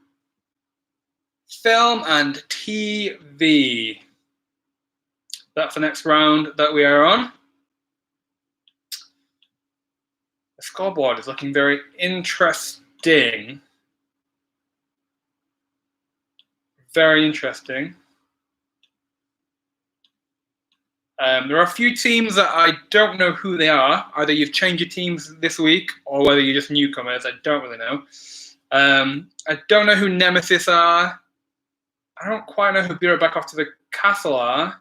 film and TV. That's the next round that we are on. The scoreboard is looking very interesting. Very interesting. There are a few teams that I don't know who they are. Either you've changed your teams this week or whether you're just newcomers. I don't really know. I don't know who Nemesis are. I don't quite know who Be Right Back Off to the Castle are.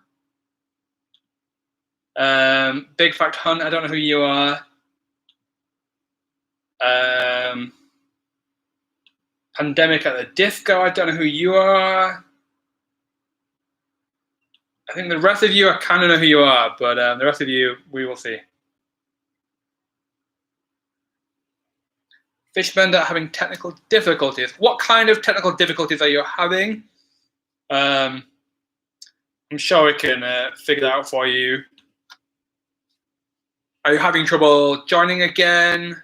Big Fact Hunt, I don't know who you are. Pandemic at the Disco, I don't know who you are. I think the rest of you, I kind of know who you are, but the rest of you, we will see. Fishbender having technical difficulties. What kind of technical difficulties are you having? I'm sure we can figure that out for you. Are you having trouble joining again?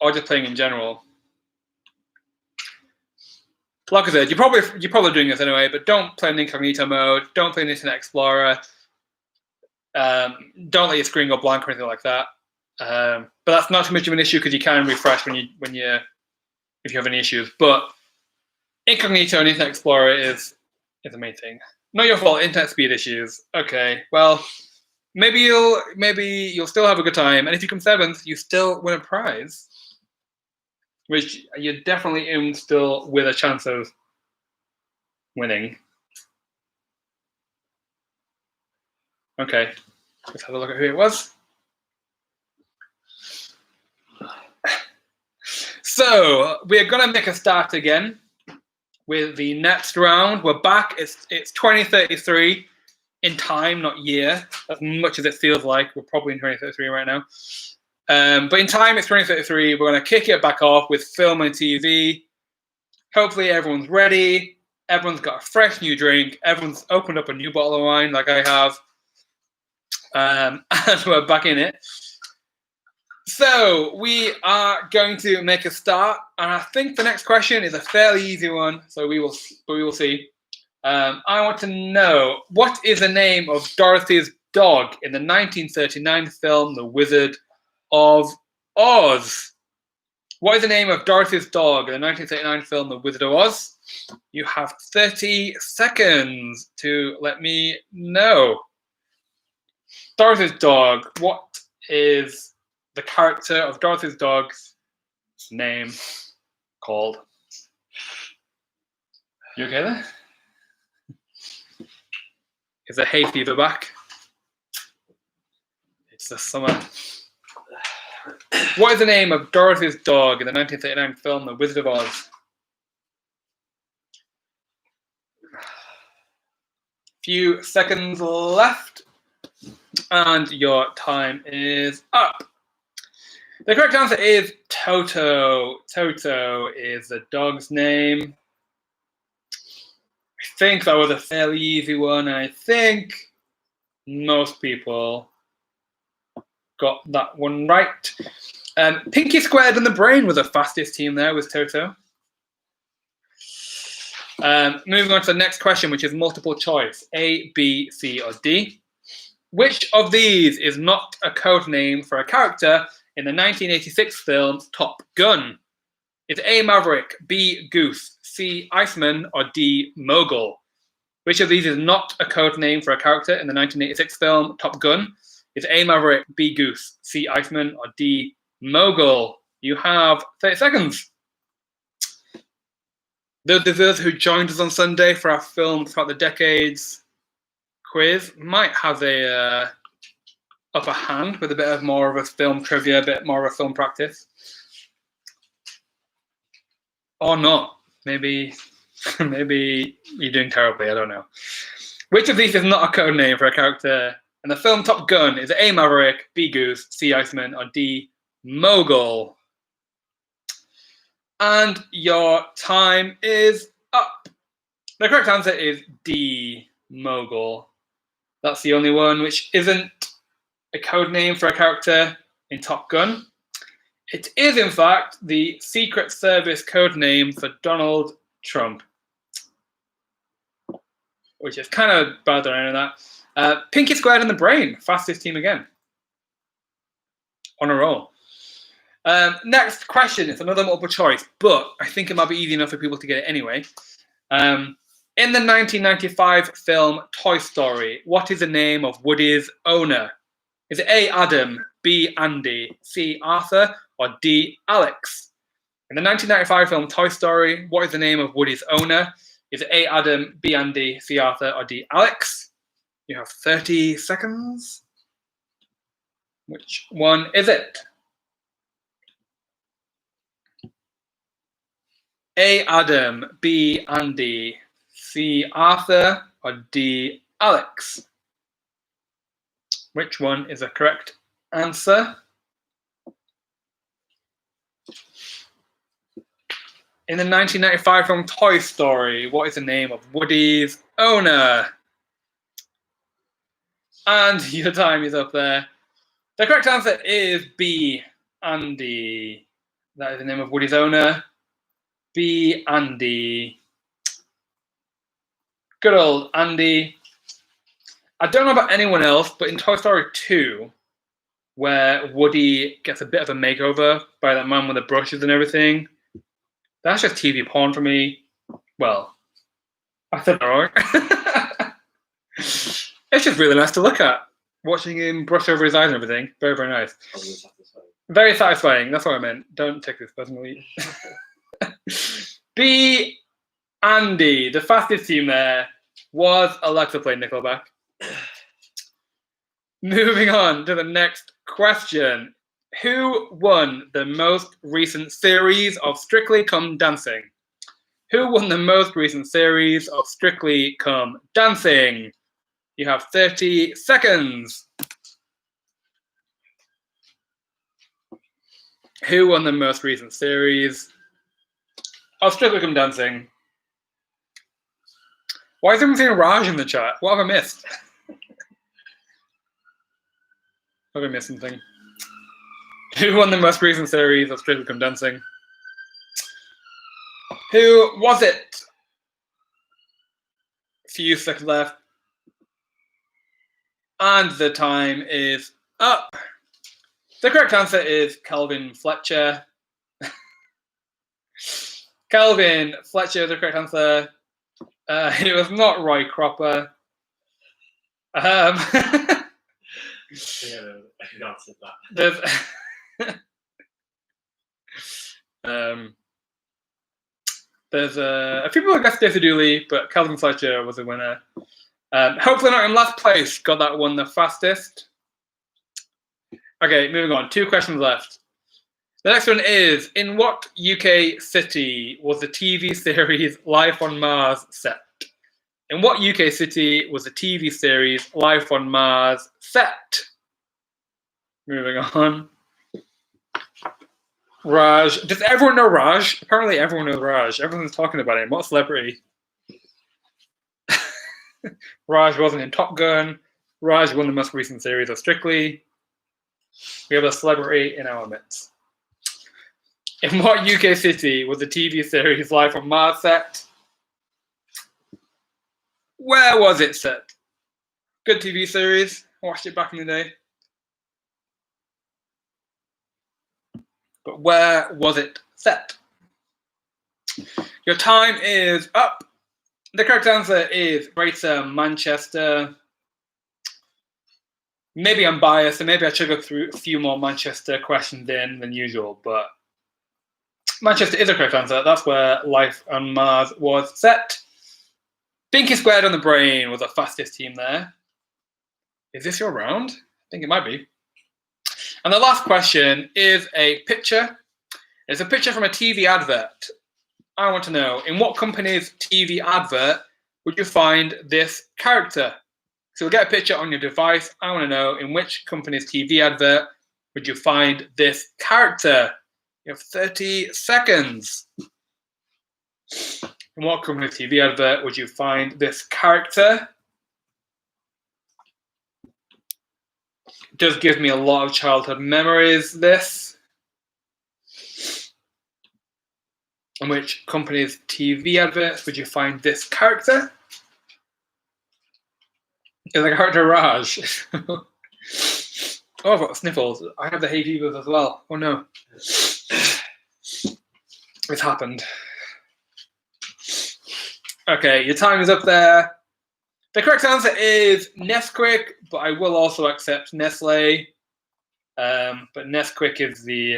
Or just playing in general? Like I said, you're probably doing this anyway, but don't play in incognito mode. Don't play in Internet Explorer. Don't let your screen go blank or anything like that. But that's not too much of an issue because you can refresh if you have any issues. But incognito and Internet Explorer is the main thing. Not your fault. Internet speed issues. Okay. Well, maybe you'll still have a good time, and if you come 7th, you still win a prize. which you're definitely in still with a chance of winning. Okay, let's have a look at who it was. So we're gonna make a start again with the next round. We're back. It's 2033 in time, not year. As much as it feels like we're probably in 2033 right now. But in time, it's 2033. We're gonna kick it back off with film and TV. Hopefully, everyone's ready. Everyone's got a fresh new drink. Everyone's opened up a new bottle of wine, like I have, and we're back in it. So we are going to make a start, and I think the next question is a fairly easy one. So we will see. I want to know, what is the name of Dorothy's dog in the 1939 film The Wizard of Oz? What is the name of Dorothy's dog in the 1939 film The Wizard of Oz? You have 30 seconds to let me know. Dorothy's dog. What is the character of Dorothy's dog's name called? You okay there? Is the hay fever back? It's the summer. What is the name of Dorothy's dog in the 1939 film The Wizard of Oz? Few seconds left, and your time is up. The correct answer is Toto. Toto is the dog's name. I think that was a fairly easy one. I think most people got that one right. Pinky Squared and the Brain was the fastest team there with Toto. Moving on to the next question, which is multiple choice. A, B, C, or D. Which of these is not a code name for a character in the 1986 film Top Gun? Is A, Maverick, B, Goose, C, Iceman, or D, Mogul? Which of these is not a code name for a character in the 1986 film Top Gun? Is A, Maverick, B, Goose, C, Iceman, or D, Mogul? You have 30 seconds. Those of us who joined us on Sunday for our Film Throughout the Decades quiz might have a upper hand with a bit of more of a film trivia, a bit more of a film practice. Or not. Maybe you're doing terribly, I don't know. Which of these is not a code name for a character in the film Top Gun? Is it A, Maverick, B, Goose, C, Iceman, or D, Mogul? And your time is up. The correct answer is D, Mogul. That's the only one which isn't a code name for a character in Top Gun. It is, in fact, the Secret Service code name for Donald Trump, which is kind of bad that I know that. Pinky Squared and the Brain, fastest team again. On a roll. Next question, it's another multiple choice, but I think it might be easy enough for people to get it anyway. In the 1995 film Toy Story, what is the name of Woody's owner? Is it A, Adam, B, Andy, C, Arthur, or D, Alex? In the 1995 film Toy Story, what is the name of Woody's owner? Is it A, Adam, B, Andy, C, Arthur, or D, Alex? You have 30 seconds. Which one is it? A, Adam, B, Andy, C, Arthur, or D, Alex? Which one is the correct answer? In the 1995 film Toy Story, what is the name of Woody's owner? And your time is up there. The correct answer is B, Andy. That is the name of Woody's owner. B, Andy. Good old Andy. I don't know about anyone else, but in Toy Story 2, where Woody gets a bit of a makeover by that man with the brushes and everything, that's just TV porn for me. Well, I said that right. It's just really nice to look at. Watching him brush over his eyes and everything. Very, very nice. Very satisfying. That's what I meant. Don't take this personally. B. Andy. The fastest team there was Alexa playing Nickelback. Moving on to the next question. Who won the most recent series of Strictly Come Dancing? Who won the most recent series of Strictly Come Dancing? You have 30 seconds. Who won the most recent series of Strictly Come Dancing? Why is everyone saying Raj in the chat? What have I missed? Have I missed something? Who won the most recent series of Strictly Come Dancing? Who was it? Few seconds left. And the time is up. The correct answer is Calvin Fletcher. Calvin Fletcher is the correct answer. It was not Roy Cropper. Yeah, I answered that. There's a few people who guessed Daisy Dooley, but Calvin Fletcher was the winner. Hopefully not in last place. Got that one the fastest. Okay, moving on. 2 questions left. The next one is, in what UK city was the TV series Life on Mars set? In what UK city was the TV series Life on Mars set? Moving on. Raj. Does everyone know Raj? Apparently everyone knows Raj. Everyone's talking about him. What celebrity? Raj wasn't in Top Gun. Raj won the most recent series of Strictly. We have a celebrity in our midst. In what UK city was the TV series Life on Mars set? Where was it set? Good TV series. I watched it back in the day. But where was it set? Your time is up. The correct answer is Greater Manchester. Maybe I'm biased, and maybe I should go through a few more Manchester questions in than usual, but Manchester is a correct answer. That's where Life on Mars was set. Pinky Squared on the Brain was the fastest team there. Is this your round? I think it might be. And the last question is a picture. It's a picture from a TV advert. I want to know, in what company's TV advert would you find this character? So you'll get a picture on your device. I want to know, in which company's TV advert would you find this character? You have 30 seconds. In what company's TV advert would you find this character? It does give me a lot of childhood memories, this. In which company's TV adverts would you find this character? Is the character Raj? Oh, I've got sniffles. I have the hay fevers as well. Oh no. It's happened. Okay, your time is up there. The correct answer is Nesquik, but I will also accept Nestle. But Nesquik is the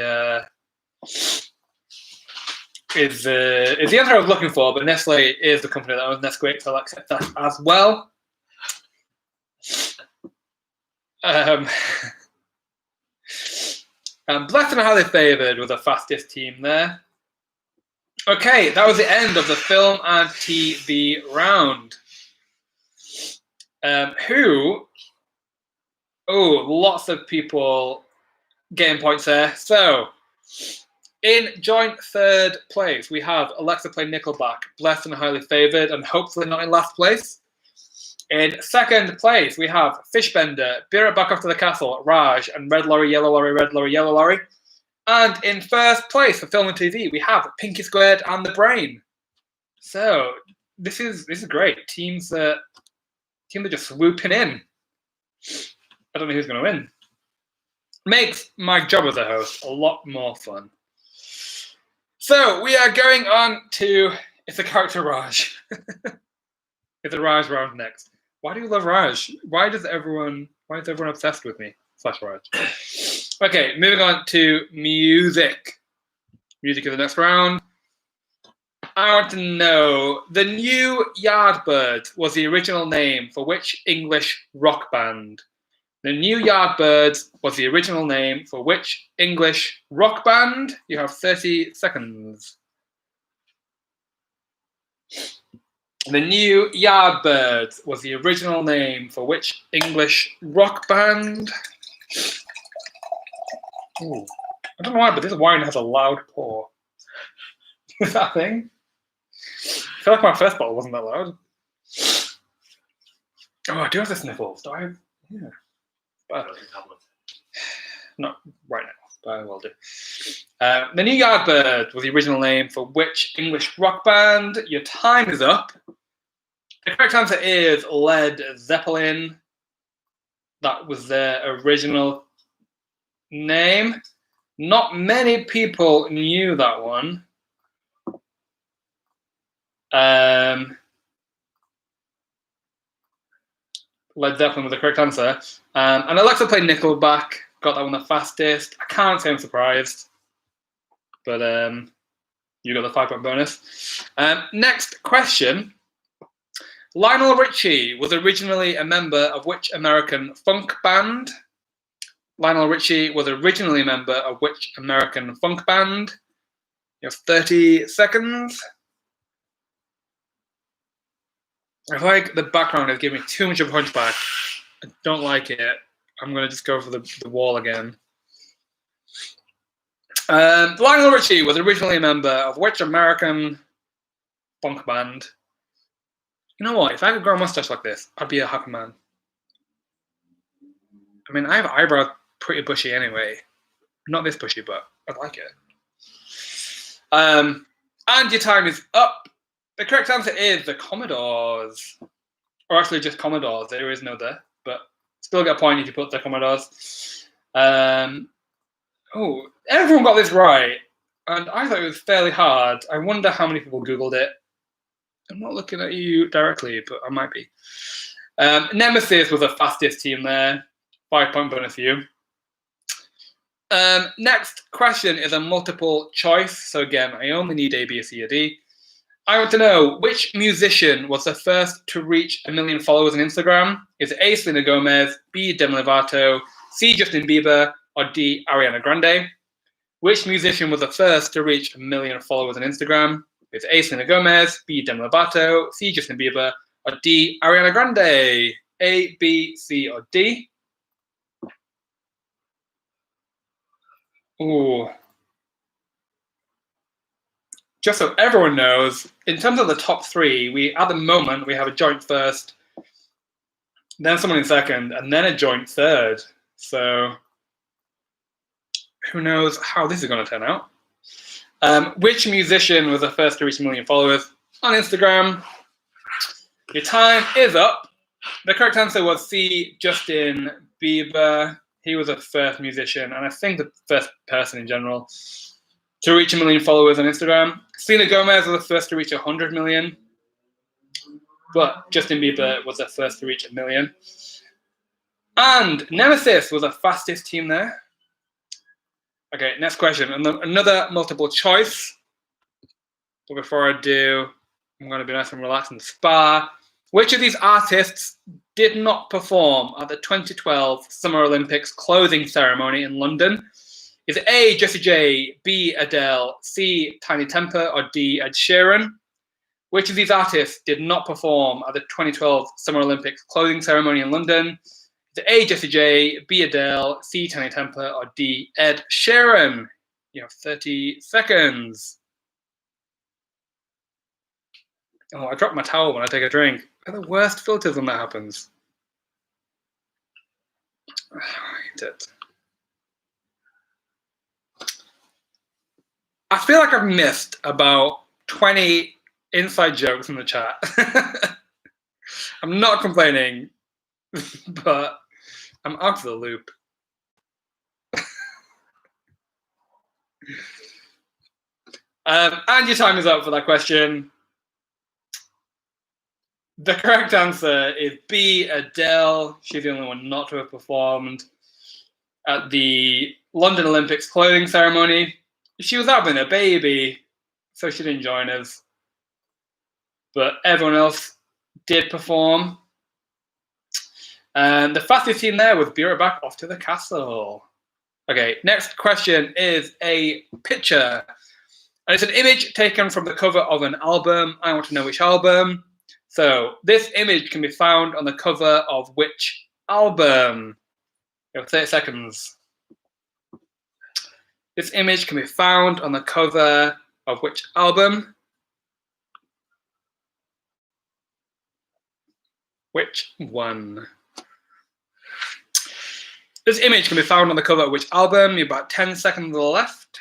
answer I was looking for, but Nestle is the company that owns Nesquik, so I'll accept that as well. Blessed and highly favoured was the fastest team there. Okay, that was the end of the film and TV round. Lots of people getting points there. So, in joint third place, we have Alexa playing Nickelback, Blessed and highly favoured, and hopefully not in last place. In second place, we have Fishbender, Beer It Back Off to the Castle, Raj, and Red Lorry, Yellow Lorry, Red Lorry, Yellow Lorry. And in first place for film and TV, we have Pinky Squared and The Brain. So this is great. Teams are just swooping in. I don't know who's going to win. Makes my job as a host a lot more fun. So we are going on to It's a Character Raj. It's a Raj round next. Why do you love Raj? Why is everyone obsessed with me? /Raj. Okay, moving on to music. Music is the next round. I want to know, the New Yardbirds was the original name for which English rock band? The New Yardbirds was the original name for which English rock band? You have 30 seconds. The New Yardbirds was the original name for which English rock band? Ooh, I don't know why, but this wine has a loud pour. Is that a thing? I feel like my first bottle wasn't that loud. Oh, I do have the sniffles. Do I? Yeah. But not right now, but I will do. The New Yardbirds was the original name for which English rock band? Your time is up. The correct answer is Led Zeppelin. That was their original name. Not many people knew that one. Led Zeppelin was the correct answer. And Alexa played Nickelback. Got that one the fastest. I can't say I'm surprised. But you got the 5-point bonus. Next question. Lionel Richie was originally a member of which American funk band? Lionel Richie was originally a member of which American funk band? You have 30 seconds. I feel like the background is giving me too much of a hunchback. I don't like it. I'm going to just go for the wall again. Lionel Richie was originally a member of which American funk band? You know what? If I could grow a mustache like this, I'd be a happy man. I mean, I have eyebrows pretty bushy anyway. Not this bushy, but I like it. And your time is up. The correct answer is the Commodores. Or actually just Commodores. There is no there, but still get a point if you put the Commodores. Oh, everyone got this right. And I thought it was fairly hard. I wonder how many people Googled it. I'm not looking at you directly, but I might be. Nemesis was the fastest team there. 5-point bonus for you. Next question is a multiple choice. So again, I only need A, B, or C, or D. I want to know, which musician was the first to reach 1 million followers on Instagram? Is it A, Selena Gomez, B, Demi Lovato, C, Justin Bieber, or D, Ariana Grande? Which musician was the first to reach 1 million followers on Instagram? Is it A, Selena Gomez, B, Demi Lovato, C, Justin Bieber, or D, Ariana Grande? A, B, C, or D? Ooh. Just so everyone knows, in terms of the top three, at the moment we have a joint first, then someone in second, and then a joint third. So who knows how this is going to turn out? Which musician was the first to reach 1 million followers on Instagram? Your time is up. The correct answer was C, Justin Bieber. He was the first musician, and I think the first person in general to reach 1 million followers on Instagram. Selena Gomez was the first to reach 100 million, but Justin Bieber was the first to reach 1 million. And Nemesis was the fastest team there. Okay, next question. Another multiple choice. But before I do, I'm going to be nice and relaxed and spa. Which of these artists did not perform at the 2012 Summer Olympics closing ceremony in London? Is it A, Jessie J, B, Adele, C, Tiny Temper, or D, Ed Sheeran? Which of these artists did not perform at the 2012 Summer Olympics closing ceremony in London? Is it A, Jessie J, B, Adele, C, Tiny Temper, or D, Ed Sheeran? You have 30 seconds. Oh, I drop my towel when I take a drink. They're the worst filters when that happens. I hate it. I feel like I've missed about 20 inside jokes in the chat. I'm not complaining, but I'm out of the loop. And your time is up for that question. The correct answer is B, Adele. She's the only one not to have performed at the London Olympics clothing ceremony. She was having a baby, so she didn't join us. But everyone else did perform. And the fastest team there was Be Right Back Off to the Castle. Okay, next question is a picture. And it's an image taken from the cover of an album. I want to know which album. So this image can be found on the cover of which album? You have 30 seconds. This image can be found on the cover of which album? Which one? This image can be found on the cover of which album? You've about 10 seconds left.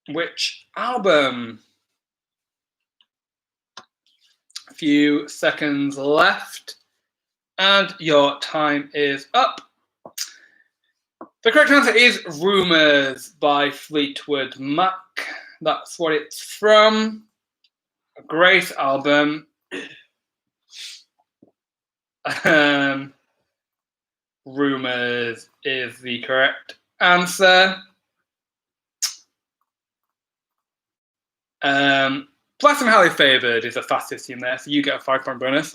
Which album? A few seconds left. And your time is up. The correct answer is Rumours by Fleetwood Mac. That's what it's from. A great album. Rumours is the correct answer. Bless and Highly Favoured is the fastest team there, so you get a 5-point bonus.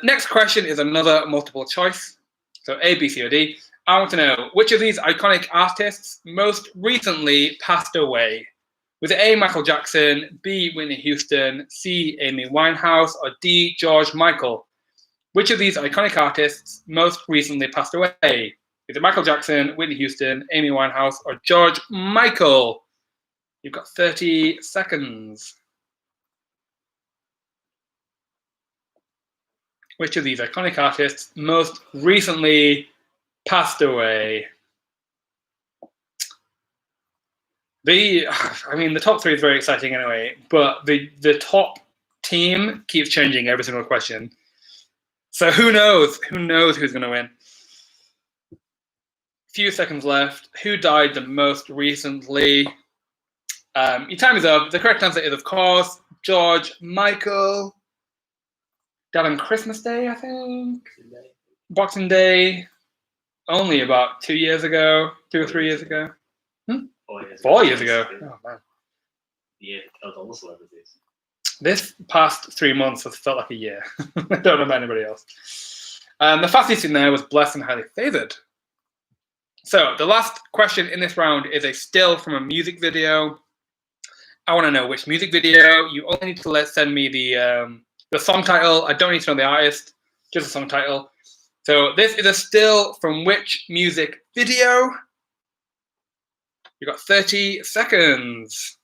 Next question is another multiple choice. So A, B, C, or D. I want to know which of these iconic artists most recently passed away. Was it A, Michael Jackson, B, Whitney Houston, C, Amy Winehouse, or D, George Michael? Which of these iconic artists most recently passed away? Is it Michael Jackson, Whitney Houston, Amy Winehouse, or George Michael? You've got 30 seconds. Which of these iconic artists most recently passed away? The top three is very exciting anyway, but the top team keeps changing every single question. So who knows? Who knows who's going to win? Few seconds left. Who died the most recently? Your time is up. The correct answer is, of course, George Michael. Died on Christmas Day, I think. Boxing Day. Only about 2 years ago, 2 or 3 years ago. 4 years ago. Oh, man. Yeah, killed all the celebrities. This past 3 months has felt like a year. I don't know about anybody else. The fastest in there was Blessed and Highly Favoured. So the last question in this round is a still from a music video. I want to know which music video. You only need to send me the song title. I don't need to know the artist, just the song title. So this is a still from which music video? You've got 30 seconds.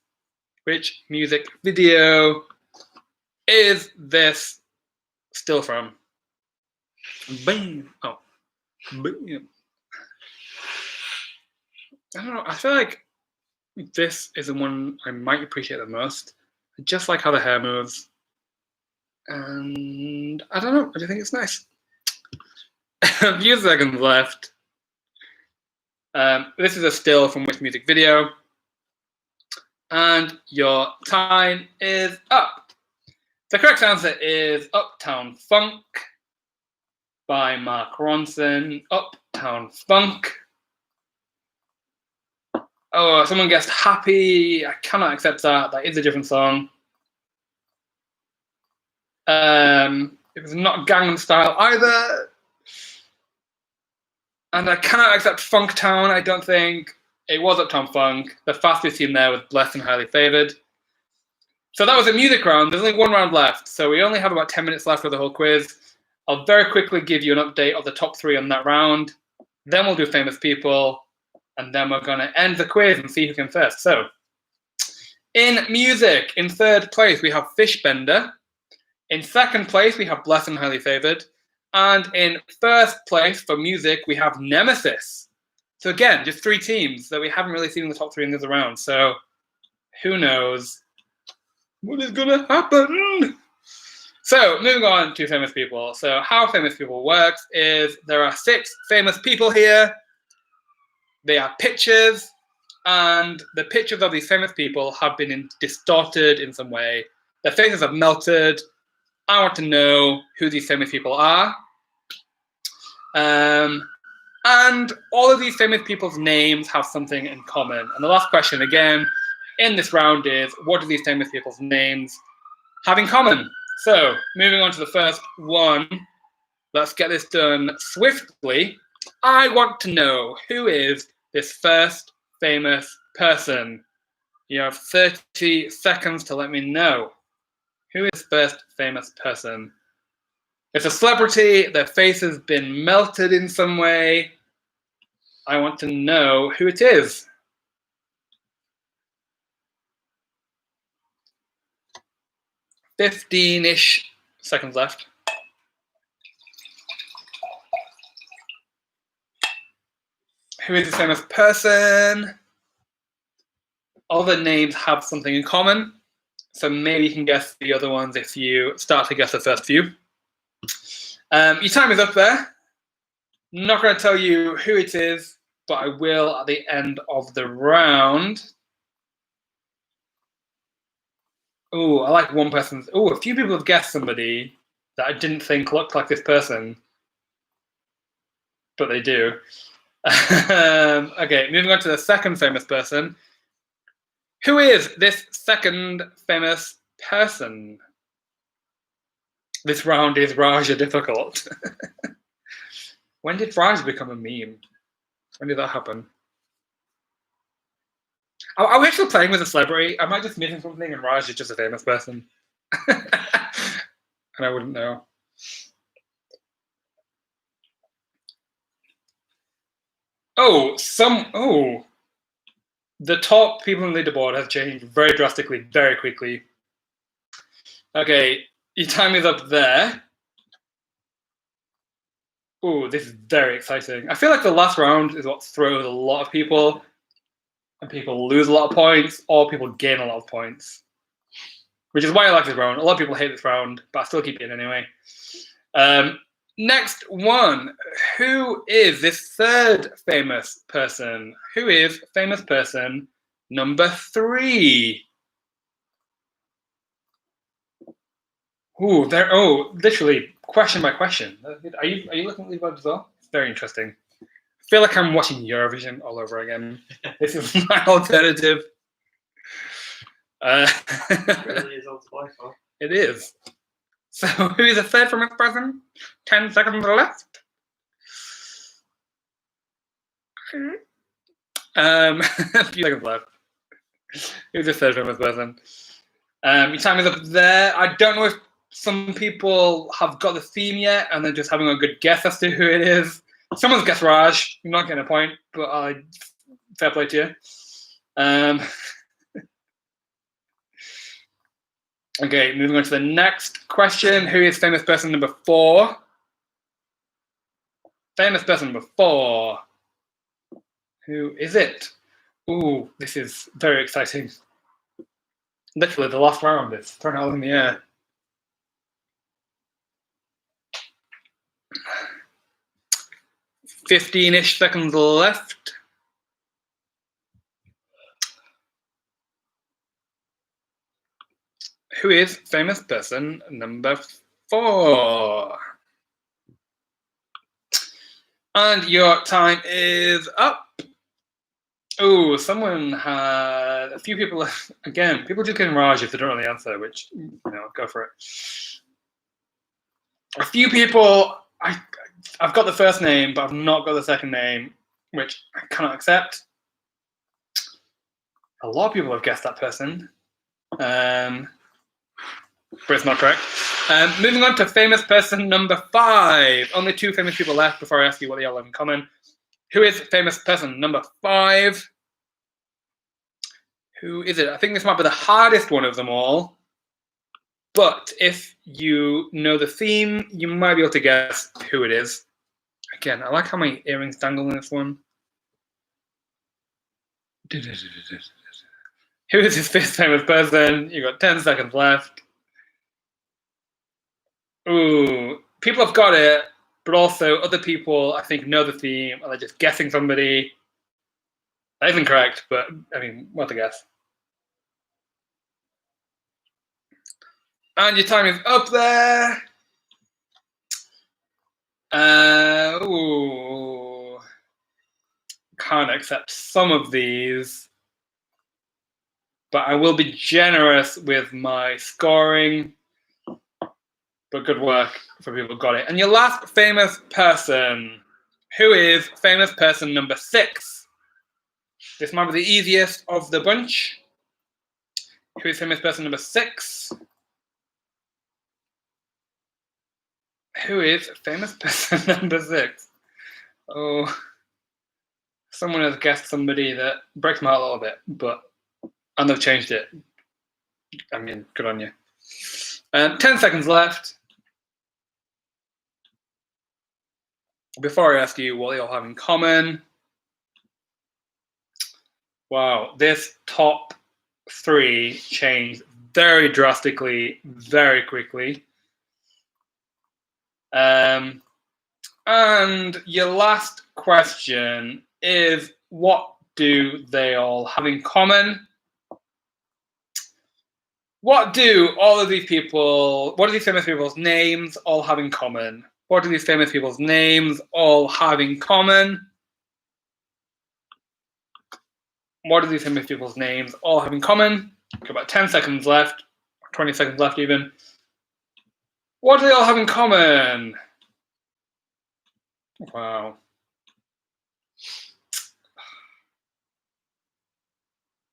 Which music video is this still from? Bam. Oh. Bam. I don't know. I feel like this is the one I might appreciate the most. I just like how the hair moves. And I don't know. I just think it's nice. A few seconds left. This is a still from which music video? And your time is up. The correct answer is Uptown Funk by Mark Ronson. Uptown Funk. Oh, someone guessed Happy. I cannot accept that. That is a different song. It was not Gangnam Style either. And I cannot accept Funktown, I don't think. It was Uptown Funk. The fastest team there was Blessed and Highly Favoured. So that was a music round. There's only one round left. So we only have about 10 minutes left for the whole quiz. I'll very quickly give you an update of the top three on that round. Then we'll do famous people. And then we're going to end the quiz and see who can first. So in music, in third place, we have Fishbender. In second place, we have Blessed and Highly Favoured. And in first place for music, we have Nemesis. So again, just three teams that we haven't really seen in the top three in this round. So who knows what is going to happen? So moving on to famous people. So how famous people works is there are 6 famous people here. They are pictures, and the pictures of these famous people have been distorted in some way. Their faces have melted. I want to know who these famous people are. And all of these famous people's names have something in common. And the last question, again, in this round is, what do these famous people's names have in common? So, moving on to the first one, let's get this done swiftly. I want to know, who is this first famous person? You have 30 seconds to let me know. Who is first famous person? It's a celebrity, their face has been melted in some way. I want to know who it is. 15-ish seconds left. Who is this famous person? All the names have something in common, so maybe you can guess the other ones if you start to guess the first few. Your time is up there. Not going to tell you who it is, but I will at the end of the round. Oh, I like one person's. Oh, a few people have guessed somebody that I didn't think looked like this person, but they do. Okay, moving on to the second famous person. Who is this second famous person? This round is Raja difficult. When did Raj become a meme? When did that happen? Are we actually playing with a celebrity? Am I just missing something and Raj is just a famous person? And I wouldn't know. The top people on the leaderboard have changed very drastically, very quickly. Okay, your time is up there. Oh, this is very exciting. I feel like the last round is what throws a lot of people, and people lose a lot of points, or people gain a lot of points. Which is why I like this round. A lot of people hate this round, but I still keep it anyway. Next one. Who is this third famous person? Who is famous person number 3? Literally question by question. Are you looking at these ones as well? It's very interesting. I feel like I'm watching Eurovision all over again. This is my alternative. It really is on Spotify. It is. So, who is the third famous person? 10 seconds left. A few seconds left. Who's the third famous person? Your time is up there. I don't know if some people have got the theme yet and they're just having a good guess as to who it is. Someone's guessed Raj. You're not getting a point, but fair play to you. Okay, moving on to the next question. Who is famous person number 4? Famous person number 4. Who is it? Ooh, this is very exciting. Literally, the last round is thrown out in the air. "15-ish seconds left. Who is famous person number 4? And your time is up. Oh, someone had a few people. Again, people just getting Raj if they don't know the answer, which, go for it. A few people, I've got the first name, but I've not got the second name, which I cannot accept. A lot of people have guessed that person. But it's not correct. Moving on to famous person number 5. Only 2 famous people left before I ask you what they all have in common. Who is famous person number 5? Who is it? I think this might be the hardest one of them all. But if you know the theme, you might be able to guess who it is. Again, I like how my earrings dangle in this one. Who is this fifth famous person? You've got 10 seconds left. Ooh, people have got it, but also other people, I think, know the theme, and they're just guessing somebody. That isn't correct, but, I mean, what to guess. And your time is up there. can't accept some of these, but I will be generous with my scoring. But good work for people who got it. And your last famous person. Who is famous person number 6? This might be the easiest of the bunch. Who is famous person number 6? Who is famous person number 6? Oh, someone has guessed somebody that breaks my heart a little bit, and they've changed it. I mean, good on you. 10 seconds left. Before I ask you what they all have in common. Wow, this top 3 changed very drastically, very quickly. And your last question is, what do they all have in common? What do all of these people, what do these famous people's names all have in common? What do these famous people's names all have in common? What do these famous people's names all have in common? Got about 10 seconds left, 20 seconds left even. What do they all have in common? Wow.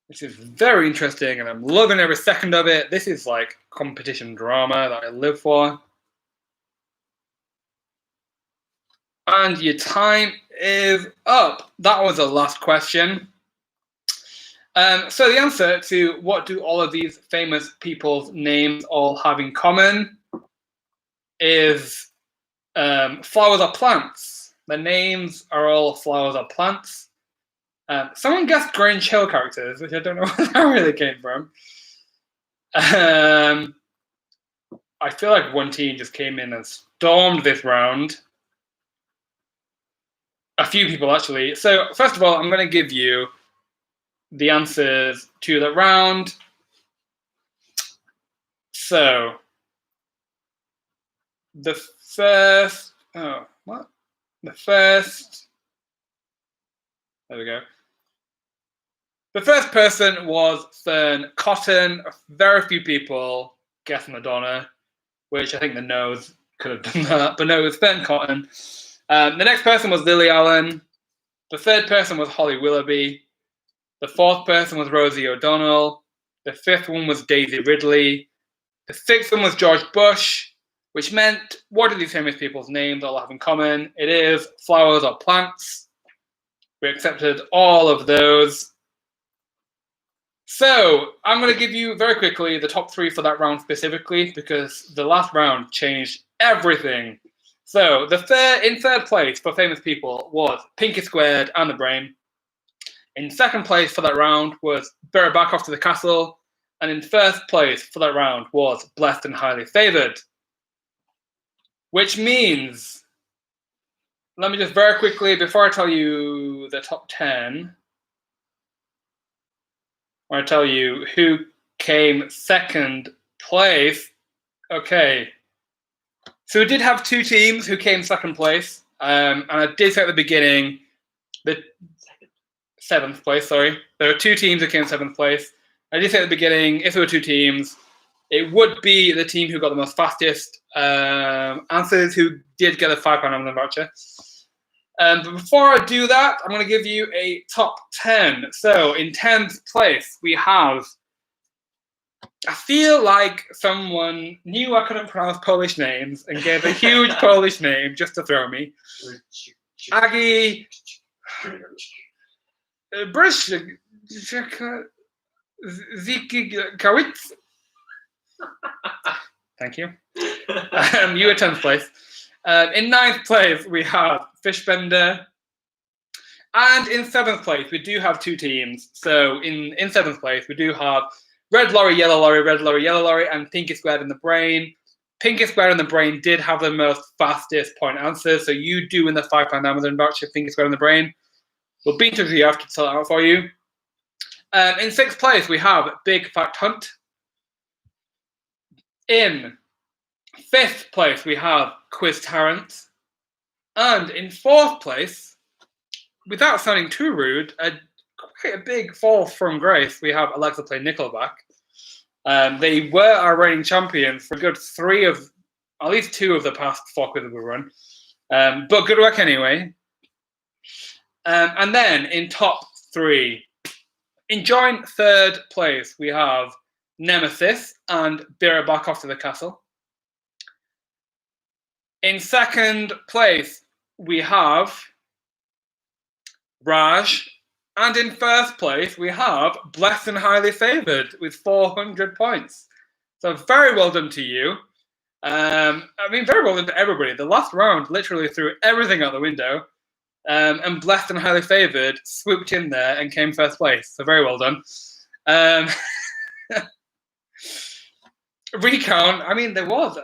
This is very interesting, and I'm loving every second of it. This is like competition drama that I live for. And your time is up. That was the last question. So the answer to what do all of these famous people's names all have in common is flowers or plants. The names are all flowers or plants. Someone guessed Grange Hill characters, which I don't know where that really came from. I feel like one team just came in and stormed this round. A few people, actually. So, first of all, I'm going to give you the answers to the round. So, the first... Oh, what? The first... There we go. The first person was Fern Cotton. Very few people guessed Madonna, which I think the nose could have done that, but no, it was Fern Cotton. The next person was Lily Allen. The third person was Holly Willoughby. The fourth person was Rosie O'Donnell. The fifth one was Daisy Ridley. The sixth one was George Bush, which meant, what do these famous people's names all have in common? It is flowers or plants. We accepted all of those. So, I'm going to give you very quickly the top 3 for that round specifically, because the last round changed everything. So, in third place for famous people was Pinky Squared and the Brain. In second place for that round was Bear Back Off to the Castle. And in first place for that round was Blessed and Highly Favoured. Which means, let me just very quickly, before I tell you the top 10, I tell you who came second place. Okay. So we did have 2 teams who came second place. And I did say at the beginning, the 7th place, sorry. There were 2 teams who came 7th place. I did say at the beginning, if there were 2 teams, it would be the team who got the most fastest answers who did get a £5 Amazon voucher. But before I do that, I'm going to give you a top 10. So in 10th place, we have... I feel like someone knew I couldn't pronounce Polish names and gave a huge Polish name just to throw me. Agi Zikikowicz. Thank you. You were 10th place. In 9th place, we have Fishbender. And in 7th place, we do have 2 teams. So in 7th place, we do have Red Lorry, Yellow Lorry, Red Lorry, Yellow Lorry, and Pinky Squared and the Brain. Pinky Squared and the Brain did have the most fastest point answers. So you do win the £5 Amazon voucher, Pinky Squared and the Brain. We'll be in touch with you after to sell it out for you. In 6th place, we have Big Fact Hunt. In 5th place, we have Quiz Tarrant. And in 4th place, without sounding too rude, quite a big fall from grace. We have Alexa play Nickelback. They were our reigning champions for a good at least 2 of the past 4 quizzes we've run. But good work anyway. And then in top 3, in joint 3rd place, we have Nemesis and Bear It Back Off to the Castle. In 2nd place, we have Raj. And in 1st place, we have Blessed and Highly Favoured with 400 points. So very well done to you. Very well done to everybody. The last round literally threw everything out the window. And Blessed and Highly Favoured swooped in there and came 1st place. So very well done. Recount, there was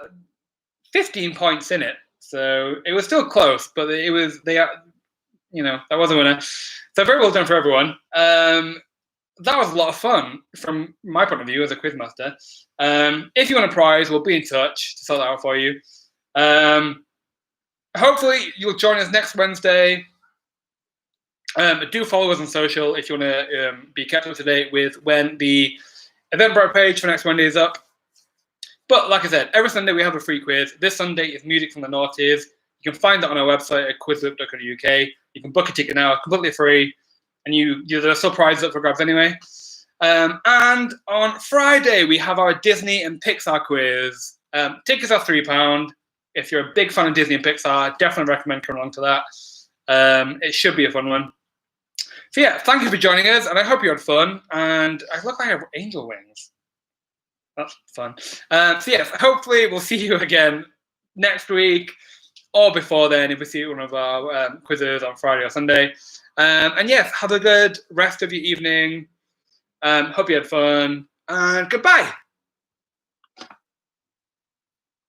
15 points in it. So it was still close, but that was a winner. So very well done for everyone. That was a lot of fun from my point of view as a quizmaster. If you want a prize, we'll be in touch to sort that out for you. Hopefully you'll join us next Wednesday. Do follow us on social if you want to be kept up to date with when the Eventbrite page for next Monday is up. But like I said, every Sunday we have a free quiz. This Sunday is Music from the Noughties. You can find that on our website at QuizWhip.co.uk. You can book a ticket now, completely free, and there are still prizes up for grabs anyway. And on Friday we have our Disney and Pixar quiz. Tickets are £3. If you're a big fan of Disney and Pixar, definitely recommend coming along to that. It should be a fun one. So yeah, thank you for joining us, and I hope you had fun. And I look like I have angel wings. That's fun. So yes, hopefully we'll see you again next week or before then if we see one of our quizzes on Friday or Sunday. And yes, have a good rest of your evening. Hope you had fun, and goodbye.